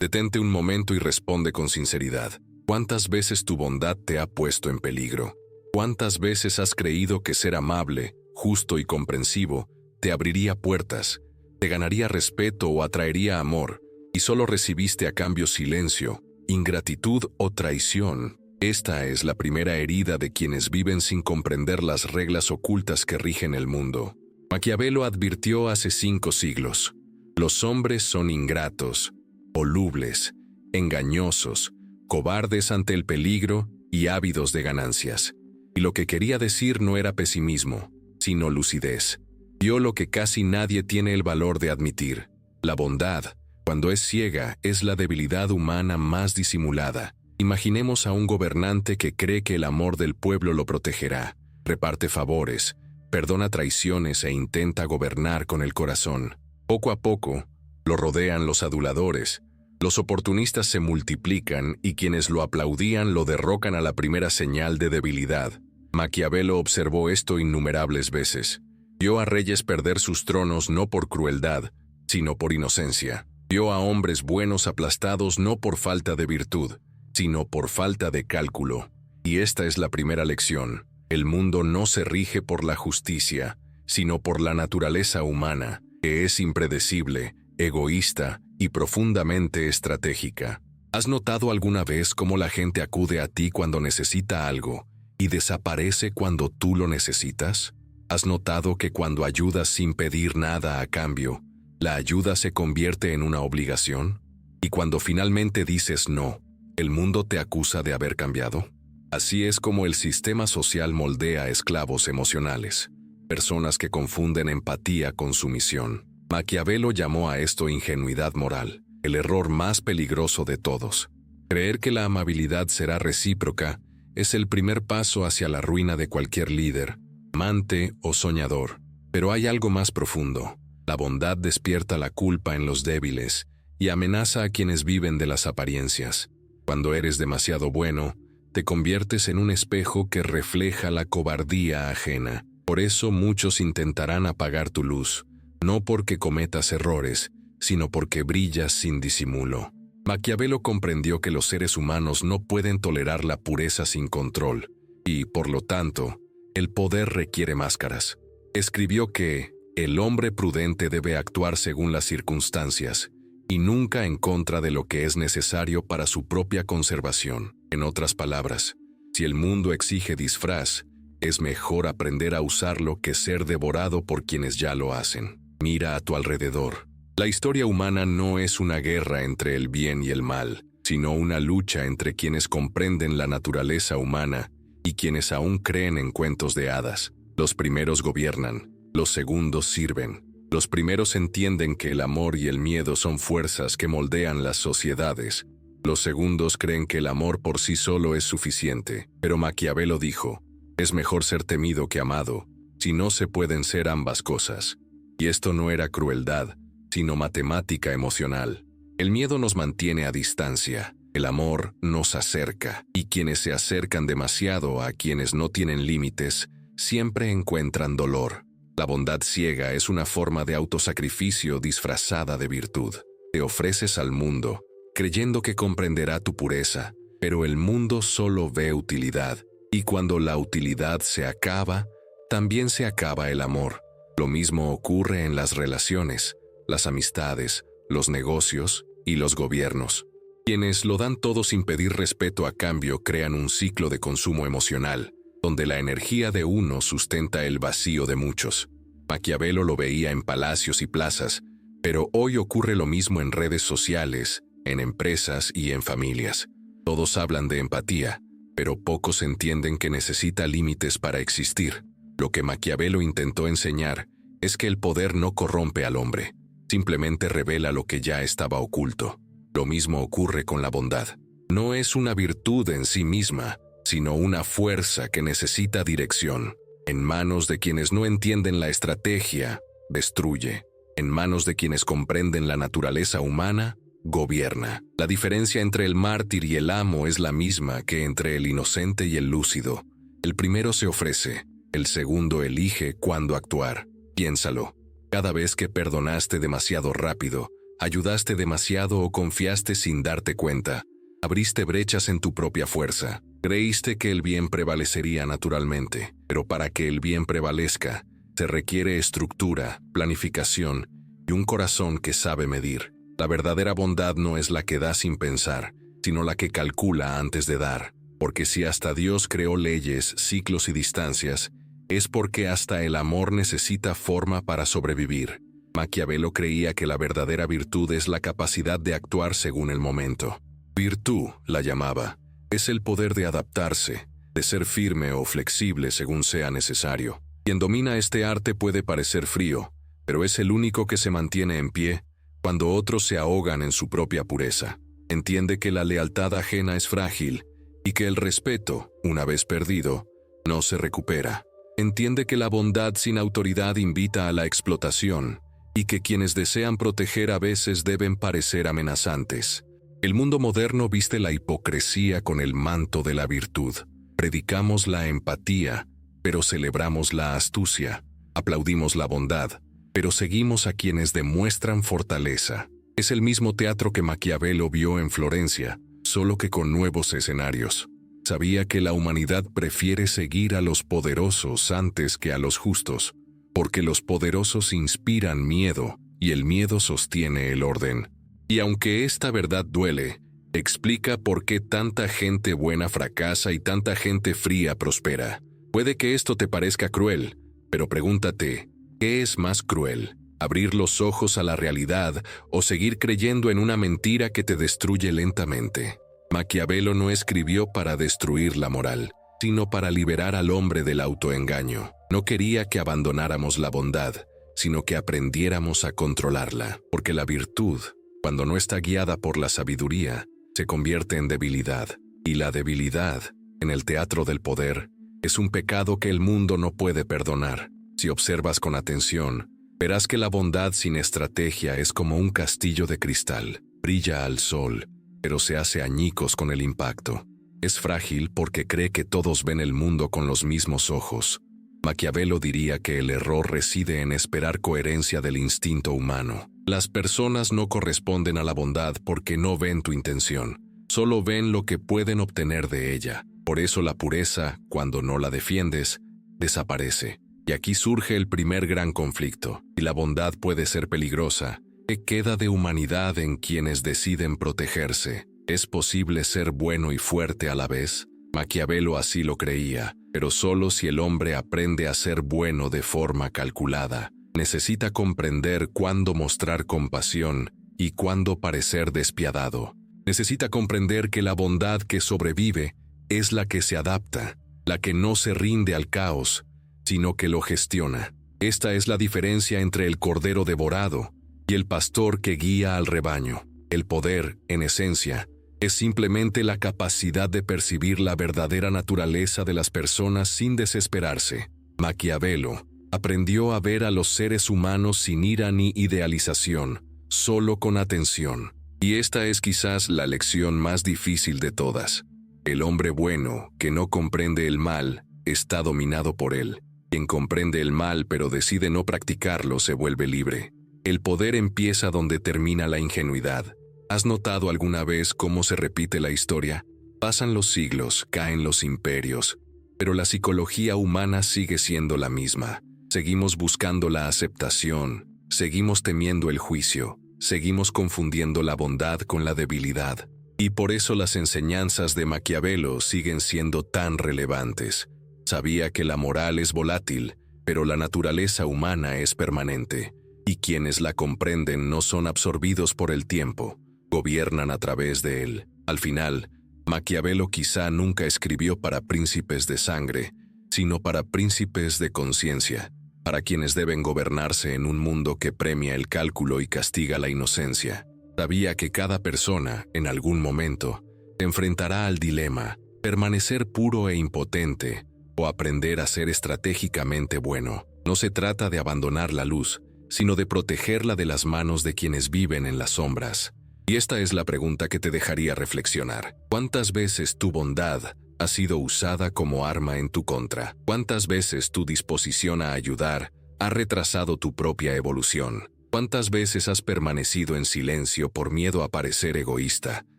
Detente un momento y responde con sinceridad. ¿Cuántas veces tu bondad te ha puesto en peligro? ¿Cuántas veces has creído que ser amable, justo y comprensivo te abriría puertas, te ganaría respeto o atraería amor, y solo recibiste a cambio silencio, ingratitud o traición? Esta es la primera herida de quienes viven sin comprender las reglas ocultas que rigen el mundo. Maquiavelo advirtió hace 5 siglos: los hombres son ingratos, volubles, engañosos, cobardes ante el peligro y ávidos de ganancias. Y lo que quería decir no era pesimismo, sino lucidez. Vio lo que casi nadie tiene el valor de admitir. La bondad, cuando es ciega, es la debilidad humana más disimulada. Imaginemos a un gobernante que cree que el amor del pueblo lo protegerá, reparte favores, perdona traiciones e intenta gobernar con el corazón. Poco a poco, lo rodean los aduladores, los oportunistas se multiplican y quienes lo aplaudían lo derrocan a la primera señal de debilidad. Maquiavelo observó esto innumerables veces. Vio a reyes perder sus tronos no por crueldad, sino por inocencia. Vio a hombres buenos aplastados no por falta de virtud, sino por falta de cálculo. Y esta es la primera lección. El mundo no se rige por la justicia, sino por la naturaleza humana, que es impredecible, egoísta y profundamente estratégica. ¿Has notado alguna vez cómo la gente acude a ti cuando necesita algo y desaparece cuando tú lo necesitas? ¿Has notado que cuando ayudas sin pedir nada a cambio, la ayuda se convierte en una obligación? Y cuando finalmente dices no, ¿el mundo te acusa de haber cambiado? Así es como el sistema social moldea esclavos emocionales, personas que confunden empatía con sumisión. Maquiavelo llamó a esto ingenuidad moral, el error más peligroso de todos. Creer que la amabilidad será recíproca es el primer paso hacia la ruina de cualquier líder, amante o soñador. Pero hay algo más profundo. La bondad despierta la culpa en los débiles y amenaza a quienes viven de las apariencias. Cuando eres demasiado bueno, te conviertes en un espejo que refleja la cobardía ajena. Por eso muchos intentarán apagar tu luz, no porque cometas errores, sino porque brillas sin disimulo. Maquiavelo comprendió que los seres humanos no pueden tolerar la pureza sin control, y, por lo tanto, el poder requiere máscaras. Escribió que el hombre prudente debe actuar según las circunstancias, y nunca en contra de lo que es necesario para su propia conservación. En otras palabras, si el mundo exige disfraz, es mejor aprender a usarlo que ser devorado por quienes ya lo hacen. Mira a tu alrededor. La historia humana no es una guerra entre el bien y el mal, sino una lucha entre quienes comprenden la naturaleza humana y quienes aún creen en cuentos de hadas. Los primeros gobiernan, los segundos sirven. Los primeros entienden que el amor y el miedo son fuerzas que moldean las sociedades. Los segundos creen que el amor por sí solo es suficiente. Pero Maquiavelo dijo: es mejor ser temido que amado, si no se pueden ser ambas cosas. Y esto no era crueldad, sino matemática emocional. El miedo nos mantiene a distancia, el amor nos acerca, y quienes se acercan demasiado a quienes no tienen límites, siempre encuentran dolor. La bondad ciega es una forma de autosacrificio disfrazada de virtud. Te ofreces al mundo, creyendo que comprenderá tu pureza, pero el mundo solo ve utilidad, y cuando la utilidad se acaba, también se acaba el amor. Lo mismo ocurre en las relaciones, las amistades, los negocios y los gobiernos. Quienes lo dan todo sin pedir respeto a cambio crean un ciclo de consumo emocional, donde la energía de uno sustenta el vacío de muchos. Maquiavelo lo veía en palacios y plazas, pero hoy ocurre lo mismo en redes sociales, en empresas y en familias. Todos hablan de empatía, pero pocos entienden que necesita límites para existir. Lo que Maquiavelo intentó enseñar es que el poder no corrompe al hombre, simplemente revela lo que ya estaba oculto. Lo mismo ocurre con la bondad. No es una virtud en sí misma, sino una fuerza que necesita dirección. En manos de quienes no entienden la estrategia, destruye. En manos de quienes comprenden la naturaleza humana, gobierna. La diferencia entre el mártir y el amo es la misma que entre el inocente y el lúcido. El primero se ofrece, el segundo elige cuándo actuar. Piénsalo. Cada vez que perdonaste demasiado rápido, ayudaste demasiado o confiaste sin darte cuenta. Abriste brechas en tu propia fuerza. Creíste que el bien prevalecería naturalmente, pero para que el bien prevalezca, se requiere estructura, planificación y un corazón que sabe medir. La verdadera bondad no es la que da sin pensar, sino la que calcula antes de dar. Porque si hasta Dios creó leyes, ciclos y distancias, es porque hasta el amor necesita forma para sobrevivir. Maquiavelo creía que la verdadera virtud es la capacidad de actuar según el momento. Virtud, la llamaba, es el poder de adaptarse, de ser firme o flexible según sea necesario. Quien domina este arte puede parecer frío, pero es el único que se mantiene en pie cuando otros se ahogan en su propia pureza. Entiende que la lealtad ajena es frágil y que el respeto, una vez perdido, no se recupera. Entiende que la bondad sin autoridad invita a la explotación y que quienes desean proteger a veces deben parecer amenazantes. El mundo moderno viste la hipocresía con el manto de la virtud. Predicamos la empatía, pero celebramos la astucia. Aplaudimos la bondad, pero seguimos a quienes demuestran fortaleza. Es el mismo teatro que Maquiavelo vio en Florencia, solo que con nuevos escenarios. Sabía que la humanidad prefiere seguir a los poderosos antes que a los justos, porque los poderosos inspiran miedo y el miedo sostiene el orden. Y aunque esta verdad duele, explica por qué tanta gente buena fracasa y tanta gente fría prospera. Puede que esto te parezca cruel, pero pregúntate, ¿qué es más cruel? ¿Abrir los ojos a la realidad o seguir creyendo en una mentira que te destruye lentamente? Maquiavelo no escribió para destruir la moral, sino para liberar al hombre del autoengaño. No quería que abandonáramos la bondad, sino que aprendiéramos a controlarla, porque la virtud, cuando no está guiada por la sabiduría, se convierte en debilidad. Y la debilidad, en el teatro del poder, es un pecado que el mundo no puede perdonar. Si observas con atención, verás que la bondad sin estrategia es como un castillo de cristal. Brilla al sol, pero se hace añicos con el impacto. Es frágil porque cree que todos ven el mundo con los mismos ojos. Maquiavelo diría que el error reside en esperar coherencia del instinto humano. Las personas no corresponden a la bondad porque no ven tu intención, solo ven lo que pueden obtener de ella. Por eso la pureza, cuando no la defiendes, desaparece. Y aquí surge el primer gran conflicto. Y la bondad puede ser peligrosa. ¿Qué queda de humanidad en quienes deciden protegerse? ¿Es posible ser bueno y fuerte a la vez? Maquiavelo así lo creía, pero solo si el hombre aprende a ser bueno de forma calculada. Necesita comprender cuándo mostrar compasión y cuándo parecer despiadado. Necesita comprender que la bondad que sobrevive es la que se adapta, la que no se rinde al caos, sino que lo gestiona. Esta es la diferencia entre el cordero devorado y el pastor que guía al rebaño. El poder, en esencia, es simplemente la capacidad de percibir la verdadera naturaleza de las personas sin desesperarse. Maquiavelo aprendió a ver a los seres humanos sin ira ni idealización, solo con atención. Y esta es quizás la lección más difícil de todas. El hombre bueno, que no comprende el mal, está dominado por él. Quien comprende el mal pero decide no practicarlo se vuelve libre. El poder empieza donde termina la ingenuidad. ¿Has notado alguna vez cómo se repite la historia? Pasan los siglos, caen los imperios, pero la psicología humana sigue siendo la misma. Seguimos buscando la aceptación, seguimos temiendo el juicio, seguimos confundiendo la bondad con la debilidad. Y por eso las enseñanzas de Maquiavelo siguen siendo tan relevantes. Sabía que la moral es volátil, pero la naturaleza humana es permanente. Y quienes la comprenden no son absorbidos por el tiempo, gobiernan a través de él. Al final, Maquiavelo quizá nunca escribió para príncipes de sangre, sino para príncipes de conciencia, para quienes deben gobernarse en un mundo que premia el cálculo y castiga la inocencia. Sabía que cada persona, en algún momento, se enfrentará al dilema, permanecer puro e impotente, o aprender a ser estratégicamente bueno. No se trata de abandonar la luz, sino de protegerla de las manos de quienes viven en las sombras. Y esta es la pregunta que te dejaría reflexionar. ¿Cuántas veces tu bondad ha sido usada como arma en tu contra? ¿Cuántas veces tu disposición a ayudar ha retrasado tu propia evolución? ¿Cuántas veces has permanecido en silencio por miedo a parecer egoísta,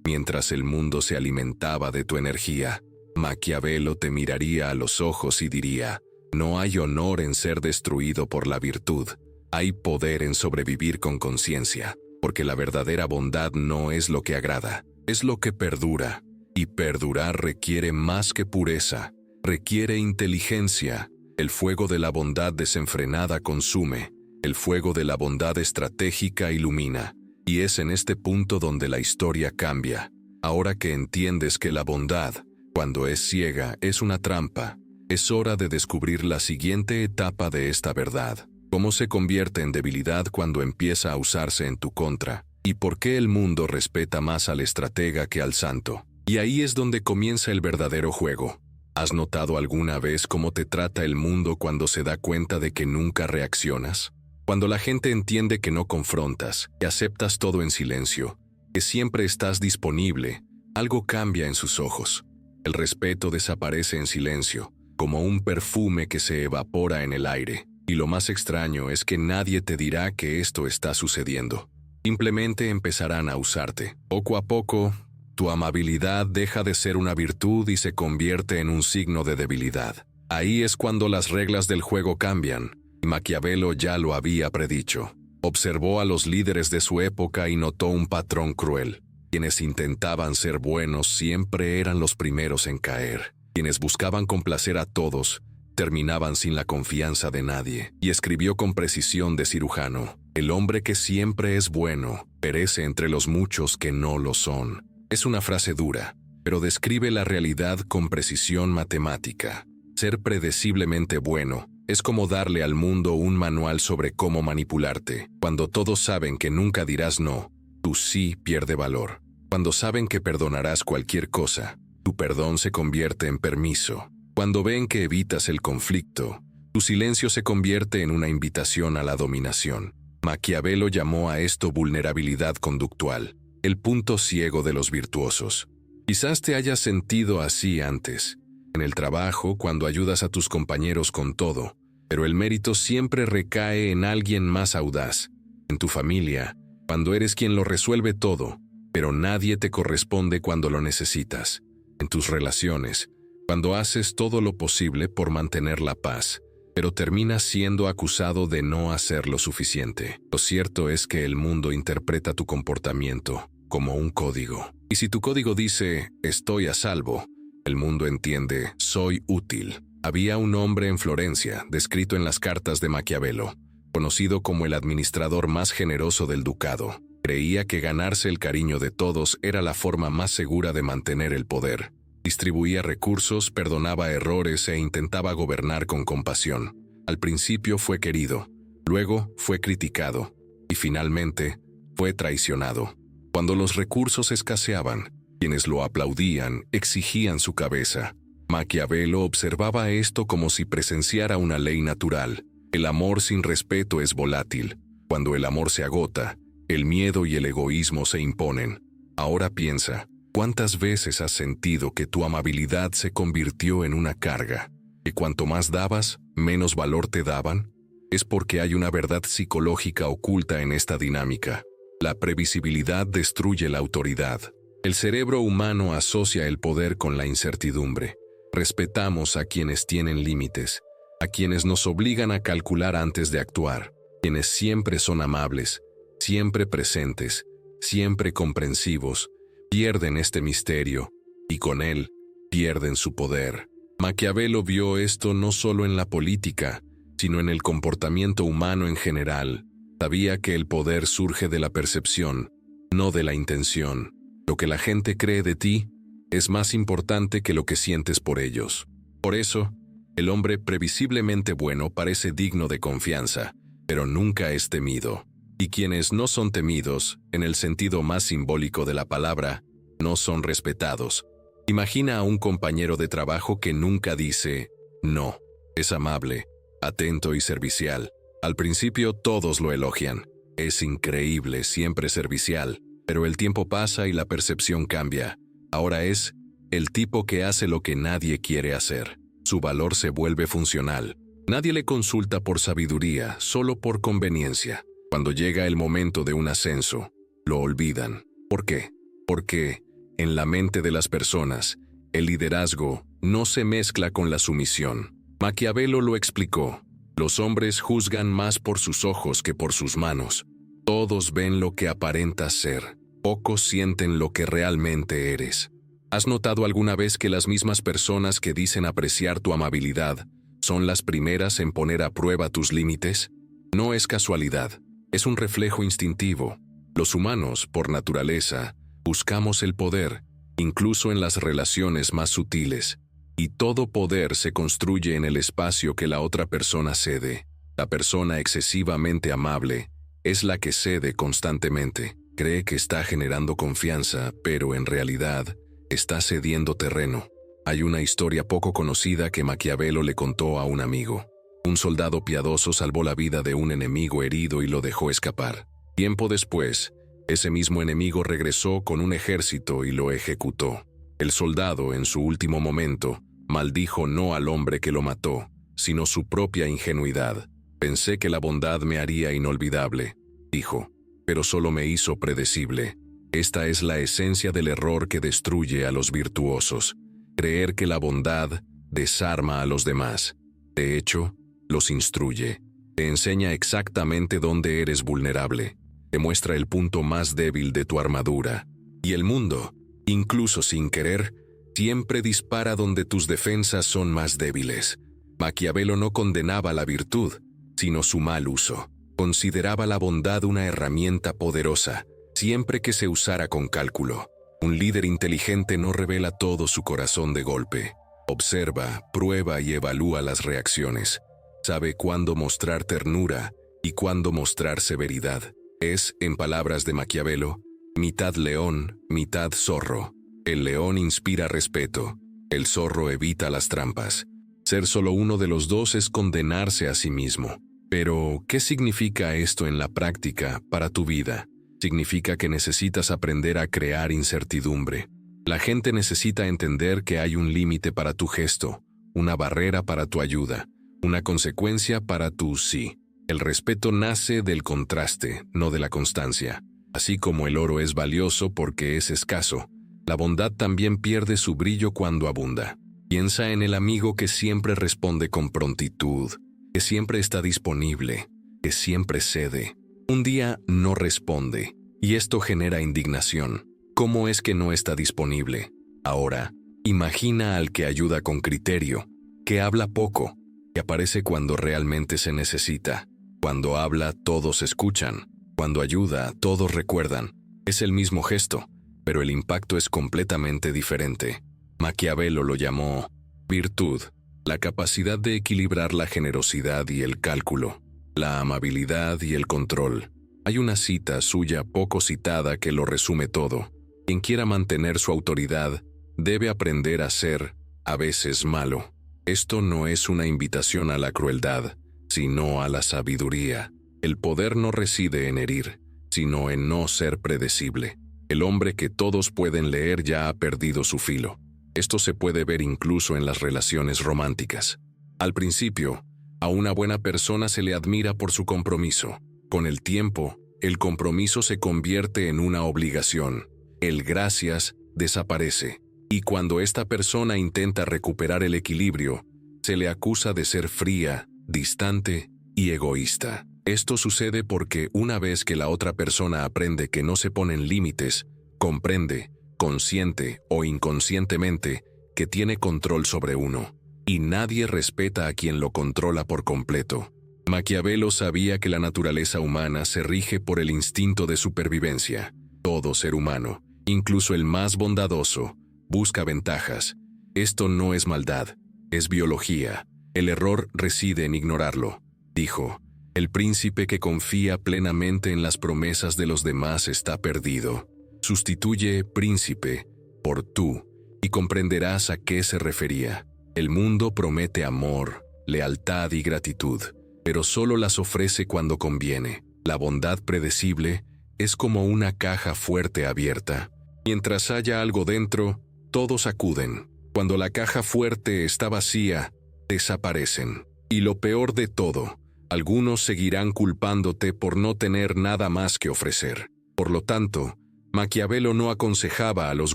mientras el mundo se alimentaba de tu energía? Maquiavelo te miraría a los ojos y diría: no hay honor en ser destruido por la virtud, hay poder en sobrevivir con conciencia, porque la verdadera bondad no es lo que agrada, es lo que perdura, y perdurar requiere más que pureza, requiere inteligencia. El fuego de la bondad desenfrenada consume, el fuego de la bondad estratégica ilumina, y es en este punto donde la historia cambia. Ahora que entiendes que la bondad, cuando es ciega, es una trampa, es hora de descubrir la siguiente etapa de esta verdad: cómo se convierte en debilidad cuando empieza a usarse en tu contra, y por qué el mundo respeta más al estratega que al santo. Y ahí es donde comienza el verdadero juego. ¿Has notado alguna vez cómo te trata el mundo cuando se da cuenta de que nunca reaccionas? Cuando la gente entiende que no confrontas, que aceptas todo en silencio, que siempre estás disponible, algo cambia en sus ojos. El respeto desaparece en silencio, como un perfume que se evapora en el aire. Y lo más extraño es que nadie te dirá que esto está sucediendo. Simplemente empezarán a usarte. Poco a poco, tu amabilidad deja de ser una virtud y se convierte en un signo de debilidad. Ahí es cuando las reglas del juego cambian, y Maquiavelo ya lo había predicho. Observó a los líderes de su época y notó un patrón cruel. Quienes intentaban ser buenos siempre eran los primeros en caer. Quienes buscaban complacer a todos terminaban sin la confianza de nadie. Y escribió con precisión de cirujano: el hombre que siempre es bueno perece entre los muchos que no lo son. Es una frase dura, pero describe la realidad con precisión matemática. Ser predeciblemente bueno es como darle al mundo un manual sobre cómo manipularte. Cuando todos saben que nunca dirás no, tu sí pierde valor. Cuando saben que perdonarás cualquier cosa, tu perdón se convierte en permiso. Cuando ven que evitas el conflicto, tu silencio se convierte en una invitación a la dominación. Maquiavelo llamó a esto vulnerabilidad conductual, el punto ciego de los virtuosos. Quizás te hayas sentido así antes, en el trabajo, cuando ayudas a tus compañeros con todo, pero el mérito siempre recae en alguien más audaz. En tu familia, cuando eres quien lo resuelve todo, pero nadie te corresponde cuando lo necesitas. En tus relaciones, cuando haces todo lo posible por mantener la paz, pero terminas siendo acusado de no hacer lo suficiente. Lo cierto es que el mundo interpreta tu comportamiento como un código. Y si tu código dice «estoy a salvo», el mundo entiende «soy útil». Había un hombre en Florencia, descrito en las cartas de Maquiavelo, conocido como el administrador más generoso del ducado. Creía que ganarse el cariño de todos era la forma más segura de mantener el poder. Distribuía recursos, perdonaba errores e intentaba gobernar con compasión. Al principio fue querido, luego fue criticado y finalmente fue traicionado. Cuando los recursos escaseaban, quienes lo aplaudían exigían su cabeza. Maquiavelo observaba esto como si presenciara una ley natural. El amor sin respeto es volátil. Cuando el amor se agota, el miedo y el egoísmo se imponen. Ahora piensa, ¿cuántas veces has sentido que tu amabilidad se convirtió en una carga? ¿Y cuanto más dabas, menos valor te daban? Es porque hay una verdad psicológica oculta en esta dinámica. La previsibilidad destruye la autoridad. El cerebro humano asocia el poder con la incertidumbre. Respetamos a quienes tienen límites, a quienes nos obligan a calcular antes de actuar, quienes siempre son amables, siempre presentes, siempre comprensivos, pierden este misterio, y con él, pierden su poder. Maquiavelo vio esto no solo en la política, sino en el comportamiento humano en general. Sabía que el poder surge de la percepción, no de la intención. Lo que la gente cree de ti es más importante que lo que sientes por ellos. Por eso, el hombre previsiblemente bueno parece digno de confianza, pero nunca es temido. Y quienes no son temidos, en el sentido más simbólico de la palabra, no son respetados. Imagina a un compañero de trabajo que nunca dice no. Es amable, atento y servicial. Al principio todos lo elogian. Es increíble, siempre servicial. Pero el tiempo pasa y la percepción cambia. Ahora es el tipo que hace lo que nadie quiere hacer. Su valor se vuelve funcional. Nadie le consulta por sabiduría, solo por conveniencia. Cuando llega el momento de un ascenso, lo olvidan. ¿Por qué? Porque, en la mente de las personas, el liderazgo no se mezcla con la sumisión. Maquiavelo lo explicó. Los hombres juzgan más por sus ojos que por sus manos. Todos ven lo que aparentas ser. Pocos sienten lo que realmente eres. ¿Has notado alguna vez que las mismas personas que dicen apreciar tu amabilidad son las primeras en poner a prueba tus límites? No es casualidad, es un reflejo instintivo. Los humanos, por naturaleza, buscamos el poder, incluso en las relaciones más sutiles. Y todo poder se construye en el espacio que la otra persona cede. La persona excesivamente amable es la que cede constantemente. Cree que está generando confianza, pero en realidad está cediendo terreno. Hay una historia poco conocida que Maquiavelo le contó a un amigo. Un soldado piadoso salvó la vida de un enemigo herido y lo dejó escapar. Tiempo después, ese mismo enemigo regresó con un ejército y lo ejecutó. El soldado, en su último momento, maldijo no al hombre que lo mató, sino su propia ingenuidad. Pensé que la bondad me haría inolvidable, dijo, pero solo me hizo predecible. Esta es la esencia del error que destruye a los virtuosos. Creer que la bondad desarma a los demás. De hecho, los instruye. Te enseña exactamente dónde eres vulnerable. Te muestra el punto más débil de tu armadura. Y el mundo, incluso sin querer, siempre dispara donde tus defensas son más débiles. Maquiavelo no condenaba la virtud, sino su mal uso. Consideraba la bondad una herramienta poderosa, siempre que se usara con cálculo. Un líder inteligente no revela todo su corazón de golpe. Observa, prueba y evalúa las reacciones. Sabe cuándo mostrar ternura y cuándo mostrar severidad. Es, en palabras de Maquiavelo, mitad león, mitad zorro. El león inspira respeto, el zorro evita las trampas. Ser solo uno de los dos es condenarse a sí mismo. Pero, ¿qué significa esto en la práctica para tu vida? Significa que necesitas aprender a crear incertidumbre. La gente necesita entender que hay un límite para tu gesto, una barrera para tu ayuda, una consecuencia para tu sí. El respeto nace del contraste, no de la constancia. Así como el oro es valioso porque es escaso, la bondad también pierde su brillo cuando abunda. Piensa en el amigo que siempre responde con prontitud, que siempre está disponible, que siempre cede. Un día no responde, y esto genera indignación. ¿Cómo es que no está disponible? Ahora, imagina al que ayuda con criterio, que habla poco, que aparece cuando realmente se necesita. Cuando habla, todos escuchan. Cuando ayuda, todos recuerdan. Es el mismo gesto, pero el impacto es completamente diferente. Maquiavelo lo llamó virtud, la capacidad de equilibrar la generosidad y el cálculo, la amabilidad y el control. Hay una cita suya poco citada que lo resume todo. Quien quiera mantener su autoridad debe aprender a ser, a veces, malo. Esto no es una invitación a la crueldad, sino a la sabiduría. El poder no reside en herir, sino en no ser predecible. El hombre que todos pueden leer ya ha perdido su filo. Esto se puede ver incluso en las relaciones románticas. Al principio, a una buena persona se le admira por su compromiso. Con el tiempo, el compromiso se convierte en una obligación. El gracias desaparece. Y cuando esta persona intenta recuperar el equilibrio, se le acusa de ser fría, distante y egoísta. Esto sucede porque una vez que la otra persona aprende que no se ponen límites, comprende, consciente o inconscientemente, que tiene control sobre uno. Y nadie respeta a quien lo controla por completo. Maquiavelo sabía que la naturaleza humana se rige por el instinto de supervivencia. Todo ser humano, incluso el más bondadoso, busca ventajas. Esto no es maldad, es biología. El error reside en ignorarlo, dijo. El príncipe que confía plenamente en las promesas de los demás está perdido. Sustituye príncipe por tú y comprenderás a qué se refería. El mundo promete amor, lealtad y gratitud, pero solo las ofrece cuando conviene. La bondad predecible es como una caja fuerte abierta. Mientras haya algo dentro, todos acuden. Cuando la caja fuerte está vacía, desaparecen. Y lo peor de todo, Algunos seguirán culpándote por no tener nada más que ofrecer. Por lo tanto, Maquiavelo no aconsejaba a los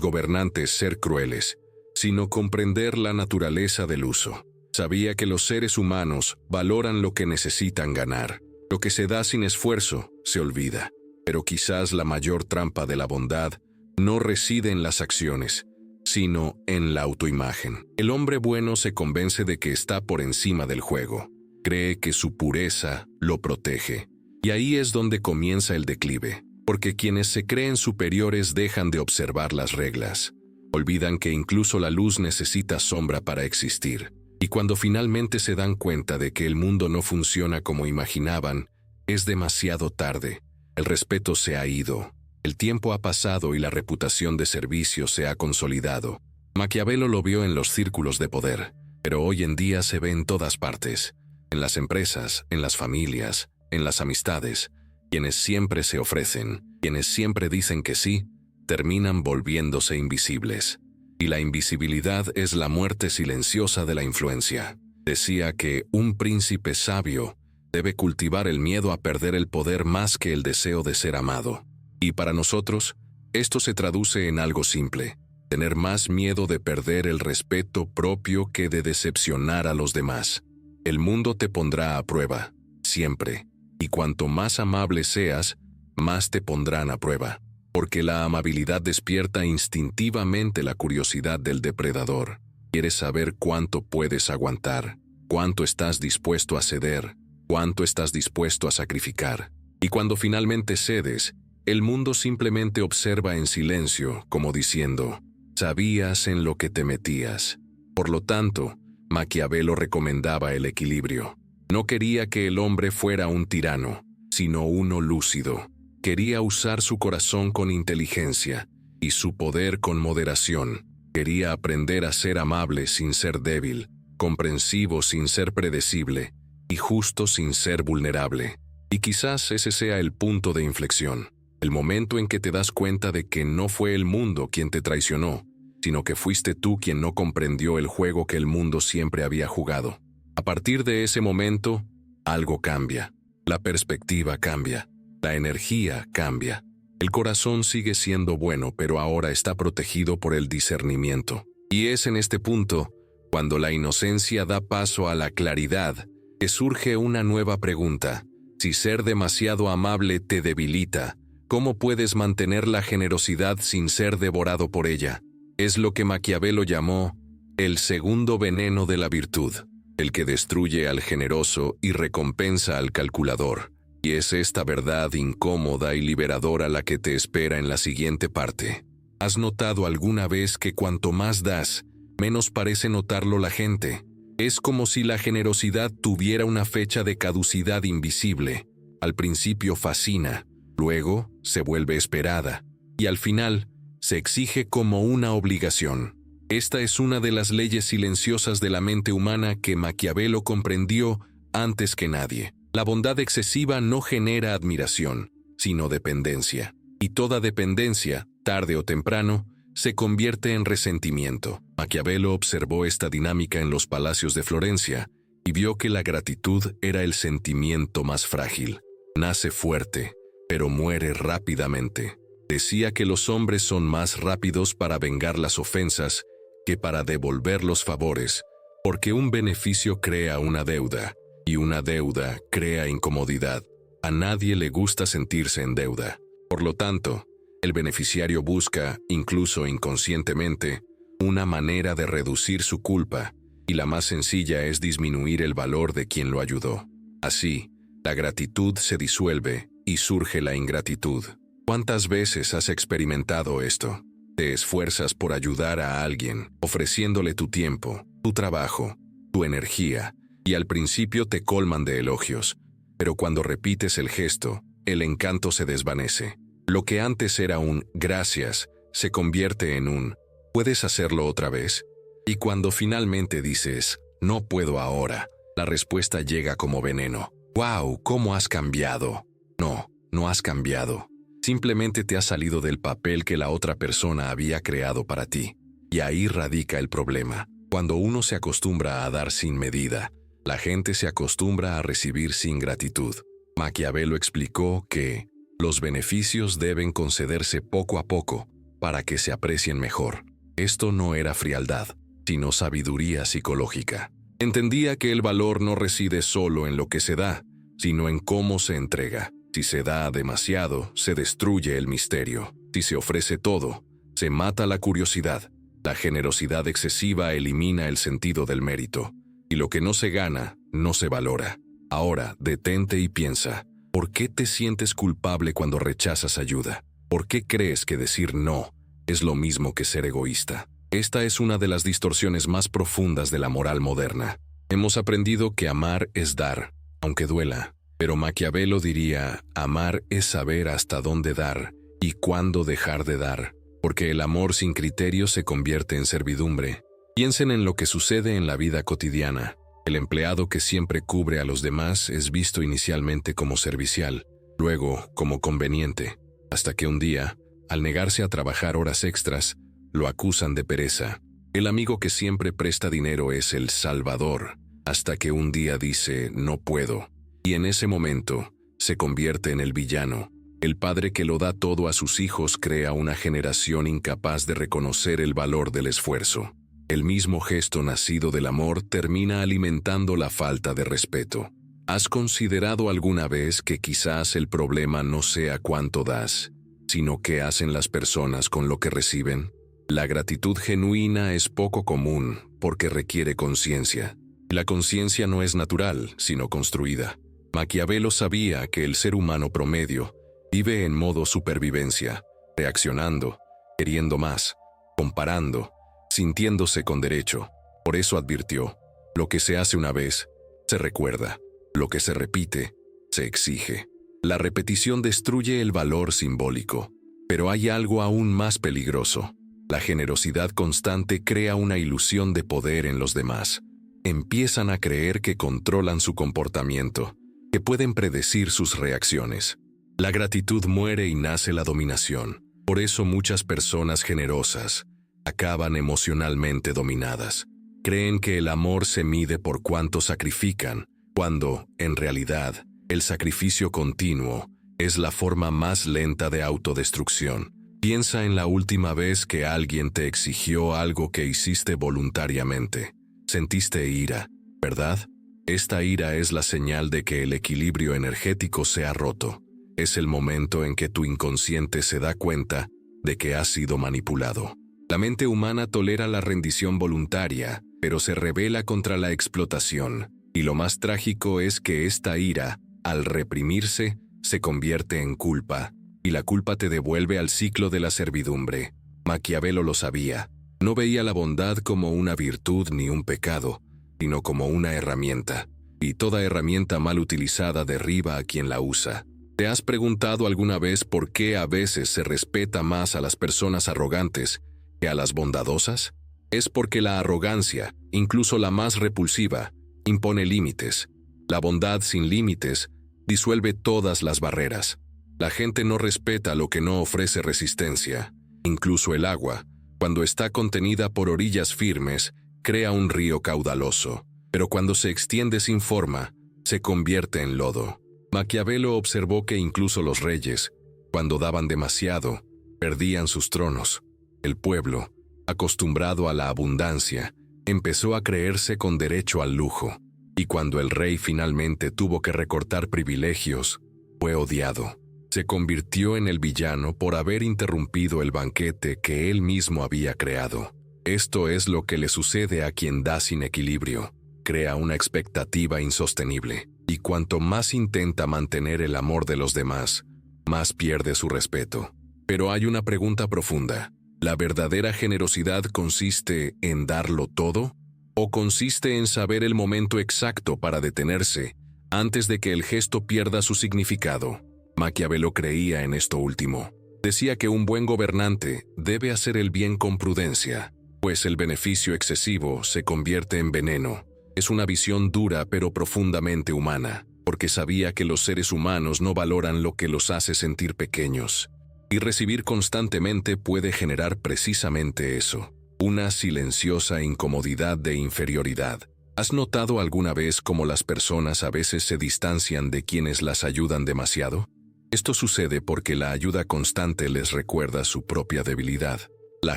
gobernantes ser crueles, sino comprender la naturaleza del uso. Sabía que los seres humanos valoran lo que necesitan ganar. Lo que se da sin esfuerzo se olvida. Pero quizás la mayor trampa de la bondad no reside en las acciones, sino en la autoimagen. El hombre bueno se convence de que está por encima del juego. Cree que su pureza lo protege. Y ahí es donde comienza el declive, porque quienes se creen superiores dejan de observar las reglas. Olvidan que incluso la luz necesita sombra para existir. Y cuando finalmente se dan cuenta de que el mundo no funciona como imaginaban, es demasiado tarde. El respeto se ha ido. El tiempo ha pasado y la reputación de servicio se ha consolidado. Maquiavelo lo vio en los círculos de poder, pero hoy en día se ve en todas partes. En las empresas, en las familias, en las amistades. Quienes siempre se ofrecen, quienes siempre dicen que sí, terminan volviéndose invisibles. Y la invisibilidad es la muerte silenciosa de la influencia. Decía que un príncipe sabio debe cultivar el miedo a perder el poder más que el deseo de ser amado. Y para nosotros, esto se traduce en algo simple: tener más miedo de perder el respeto propio que de decepcionar a los demás. El mundo te pondrá a prueba, siempre, y cuanto más amable seas, más te pondrán a prueba. Porque la amabilidad despierta instintivamente la curiosidad del depredador. Quieres saber cuánto puedes aguantar, cuánto estás dispuesto a ceder, cuánto estás dispuesto a sacrificar. Y cuando finalmente cedes, el mundo simplemente observa en silencio, como diciendo: sabías en lo que te metías. Por lo tanto, Maquiavelo recomendaba el equilibrio. No quería que el hombre fuera un tirano, sino uno lúcido. Quería usar su corazón con inteligencia y su poder con moderación. Quería aprender a ser amable sin ser débil, comprensivo sin ser predecible y justo sin ser vulnerable. Y quizás ese sea el punto de inflexión, el momento en que te das cuenta de que no fue el mundo quien te traicionó, sino que fuiste tú quien no comprendió el juego que el mundo siempre había jugado. A partir de ese momento, algo cambia. La perspectiva cambia. La energía cambia. El corazón sigue siendo bueno, pero ahora está protegido por el discernimiento. Y es en este punto, cuando la inocencia da paso a la claridad, que surge una nueva pregunta. Si ser demasiado amable te debilita, ¿cómo puedes mantener la generosidad sin ser devorado por ella? Es lo que Maquiavelo llamó el segundo veneno de la virtud, el que destruye al generoso y recompensa al calculador. Y es esta verdad incómoda y liberadora la que te espera en la siguiente parte. ¿Has notado alguna vez que cuanto más das, menos parece notarlo la gente? Es como si la generosidad tuviera una fecha de caducidad invisible. Al principio fascina, luego se vuelve esperada, y al final se exige como una obligación. Esta es una de las leyes silenciosas de la mente humana que Maquiavelo comprendió antes que nadie. La bondad excesiva no genera admiración, sino dependencia. Y toda dependencia, tarde o temprano, se convierte en resentimiento. Maquiavelo observó esta dinámica en los palacios de Florencia y vio que la gratitud era el sentimiento más frágil. Nace fuerte, pero muere rápidamente. Decía que los hombres son más rápidos para vengar las ofensas que para devolver los favores, porque un beneficio crea una deuda. Y una deuda crea incomodidad. A nadie le gusta sentirse en deuda. Por lo tanto, el beneficiario busca, incluso inconscientemente, una manera de reducir su culpa, y la más sencilla es disminuir el valor de quien lo ayudó. Así, la gratitud se disuelve y surge la ingratitud. ¿Cuántas veces has experimentado esto? Te esfuerzas por ayudar a alguien, ofreciéndole tu tiempo, tu trabajo, tu energía, y al principio te colman de elogios, pero cuando repites el gesto, el encanto se desvanece. Lo que antes era un «gracias» se convierte en un «¿puedes hacerlo otra vez?» Y cuando finalmente dices «no puedo ahora», la respuesta llega como veneno. «¡Wow! ¿Cómo has cambiado?» No, no has cambiado. Simplemente te has salido del papel que la otra persona había creado para ti. Y ahí radica el problema. Cuando uno se acostumbra a dar sin medida, La gente se acostumbra a recibir sin gratitud. Maquiavelo explicó que los beneficios deben concederse poco a poco para que se aprecien mejor. Esto no era frialdad, sino sabiduría psicológica. Entendía que el valor no reside solo en lo que se da, sino en cómo se entrega. Si se da demasiado, se destruye el misterio. Si se ofrece todo, se mata la curiosidad. La generosidad excesiva elimina el sentido del mérito. Y lo que no se gana, no se valora. Ahora, detente y piensa. ¿Por qué te sientes culpable cuando rechazas ayuda? ¿Por qué crees que decir no es lo mismo que ser egoísta? Esta es una de las distorsiones más profundas de la moral moderna. Hemos aprendido que amar es dar, aunque duela. Pero Maquiavelo diría, amar es saber hasta dónde dar y cuándo dejar de dar, porque el amor sin criterio se convierte en servidumbre. Piensen en lo que sucede en la vida cotidiana. El empleado que siempre cubre a los demás es visto inicialmente como servicial, luego como conveniente, hasta que un día, al negarse a trabajar horas extras, lo acusan de pereza. El amigo que siempre presta dinero es el salvador, hasta que un día dice no puedo, y en ese momento se convierte en el villano. El padre que lo da todo a sus hijos crea una generación incapaz de reconocer el valor del esfuerzo. El mismo gesto nacido del amor termina alimentando la falta de respeto. ¿Has considerado alguna vez que quizás el problema no sea cuánto das, sino qué hacen las personas con lo que reciben? La gratitud genuina es poco común porque requiere conciencia. La conciencia no es natural, sino construida. Maquiavelo sabía que el ser humano promedio vive en modo supervivencia, reaccionando, queriendo más, comparando, sintiéndose con derecho. Por eso advirtió, lo que se hace una vez, se recuerda. Lo que se repite, se exige. La repetición destruye el valor simbólico. Pero hay algo aún más peligroso. La generosidad constante crea una ilusión de poder en los demás. Empiezan a creer que controlan su comportamiento, que pueden predecir sus reacciones. La gratitud muere y nace la dominación. Por eso muchas personas generosas acaban emocionalmente dominadas. Creen que el amor se mide por cuánto sacrifican, cuando, en realidad, el sacrificio continuo es la forma más lenta de autodestrucción. Piensa en la última vez que alguien te exigió algo que hiciste voluntariamente. Sentiste ira, ¿verdad? Esta ira es la señal de que el equilibrio energético se ha roto. Es el momento en que tu inconsciente se da cuenta de que has sido manipulado. La mente humana tolera la rendición voluntaria, pero se rebela contra la explotación. Y lo más trágico es que esta ira, al reprimirse, se convierte en culpa, y la culpa te devuelve al ciclo de la servidumbre. Maquiavelo lo sabía. No veía la bondad como una virtud ni un pecado, sino como una herramienta. Y toda herramienta mal utilizada derriba a quien la usa. ¿Te has preguntado alguna vez por qué a veces se respeta más a las personas arrogantes que a las bondadosas? Es porque la arrogancia, incluso la más repulsiva, impone límites. La bondad sin límites disuelve todas las barreras. La gente no respeta lo que no ofrece resistencia. Incluso el agua, cuando está contenida por orillas firmes, crea un río caudaloso. Pero cuando se extiende sin forma, se convierte en lodo. Maquiavelo observó que incluso los reyes, cuando daban demasiado, perdían sus tronos. El pueblo, acostumbrado a la abundancia, empezó a creerse con derecho al lujo. Y cuando el rey finalmente tuvo que recortar privilegios, fue odiado. Se convirtió en el villano por haber interrumpido el banquete que él mismo había creado. Esto es lo que le sucede a quien da sin equilibrio. Crea una expectativa insostenible. Y cuanto más intenta mantener el amor de los demás, más pierde su respeto. Pero hay una pregunta profunda. ¿La verdadera generosidad consiste en darlo todo? ¿O consiste en saber el momento exacto para detenerse antes de que el gesto pierda su significado? Maquiavelo creía en esto último. Decía que un buen gobernante debe hacer el bien con prudencia, pues el beneficio excesivo se convierte en veneno. Es una visión dura pero profundamente humana, porque sabía que los seres humanos no valoran lo que los hace sentir pequeños. Y recibir constantemente puede generar precisamente eso, una silenciosa incomodidad de inferioridad. ¿Has notado alguna vez cómo las personas a veces se distancian de quienes las ayudan demasiado? Esto sucede porque la ayuda constante les recuerda su propia debilidad. La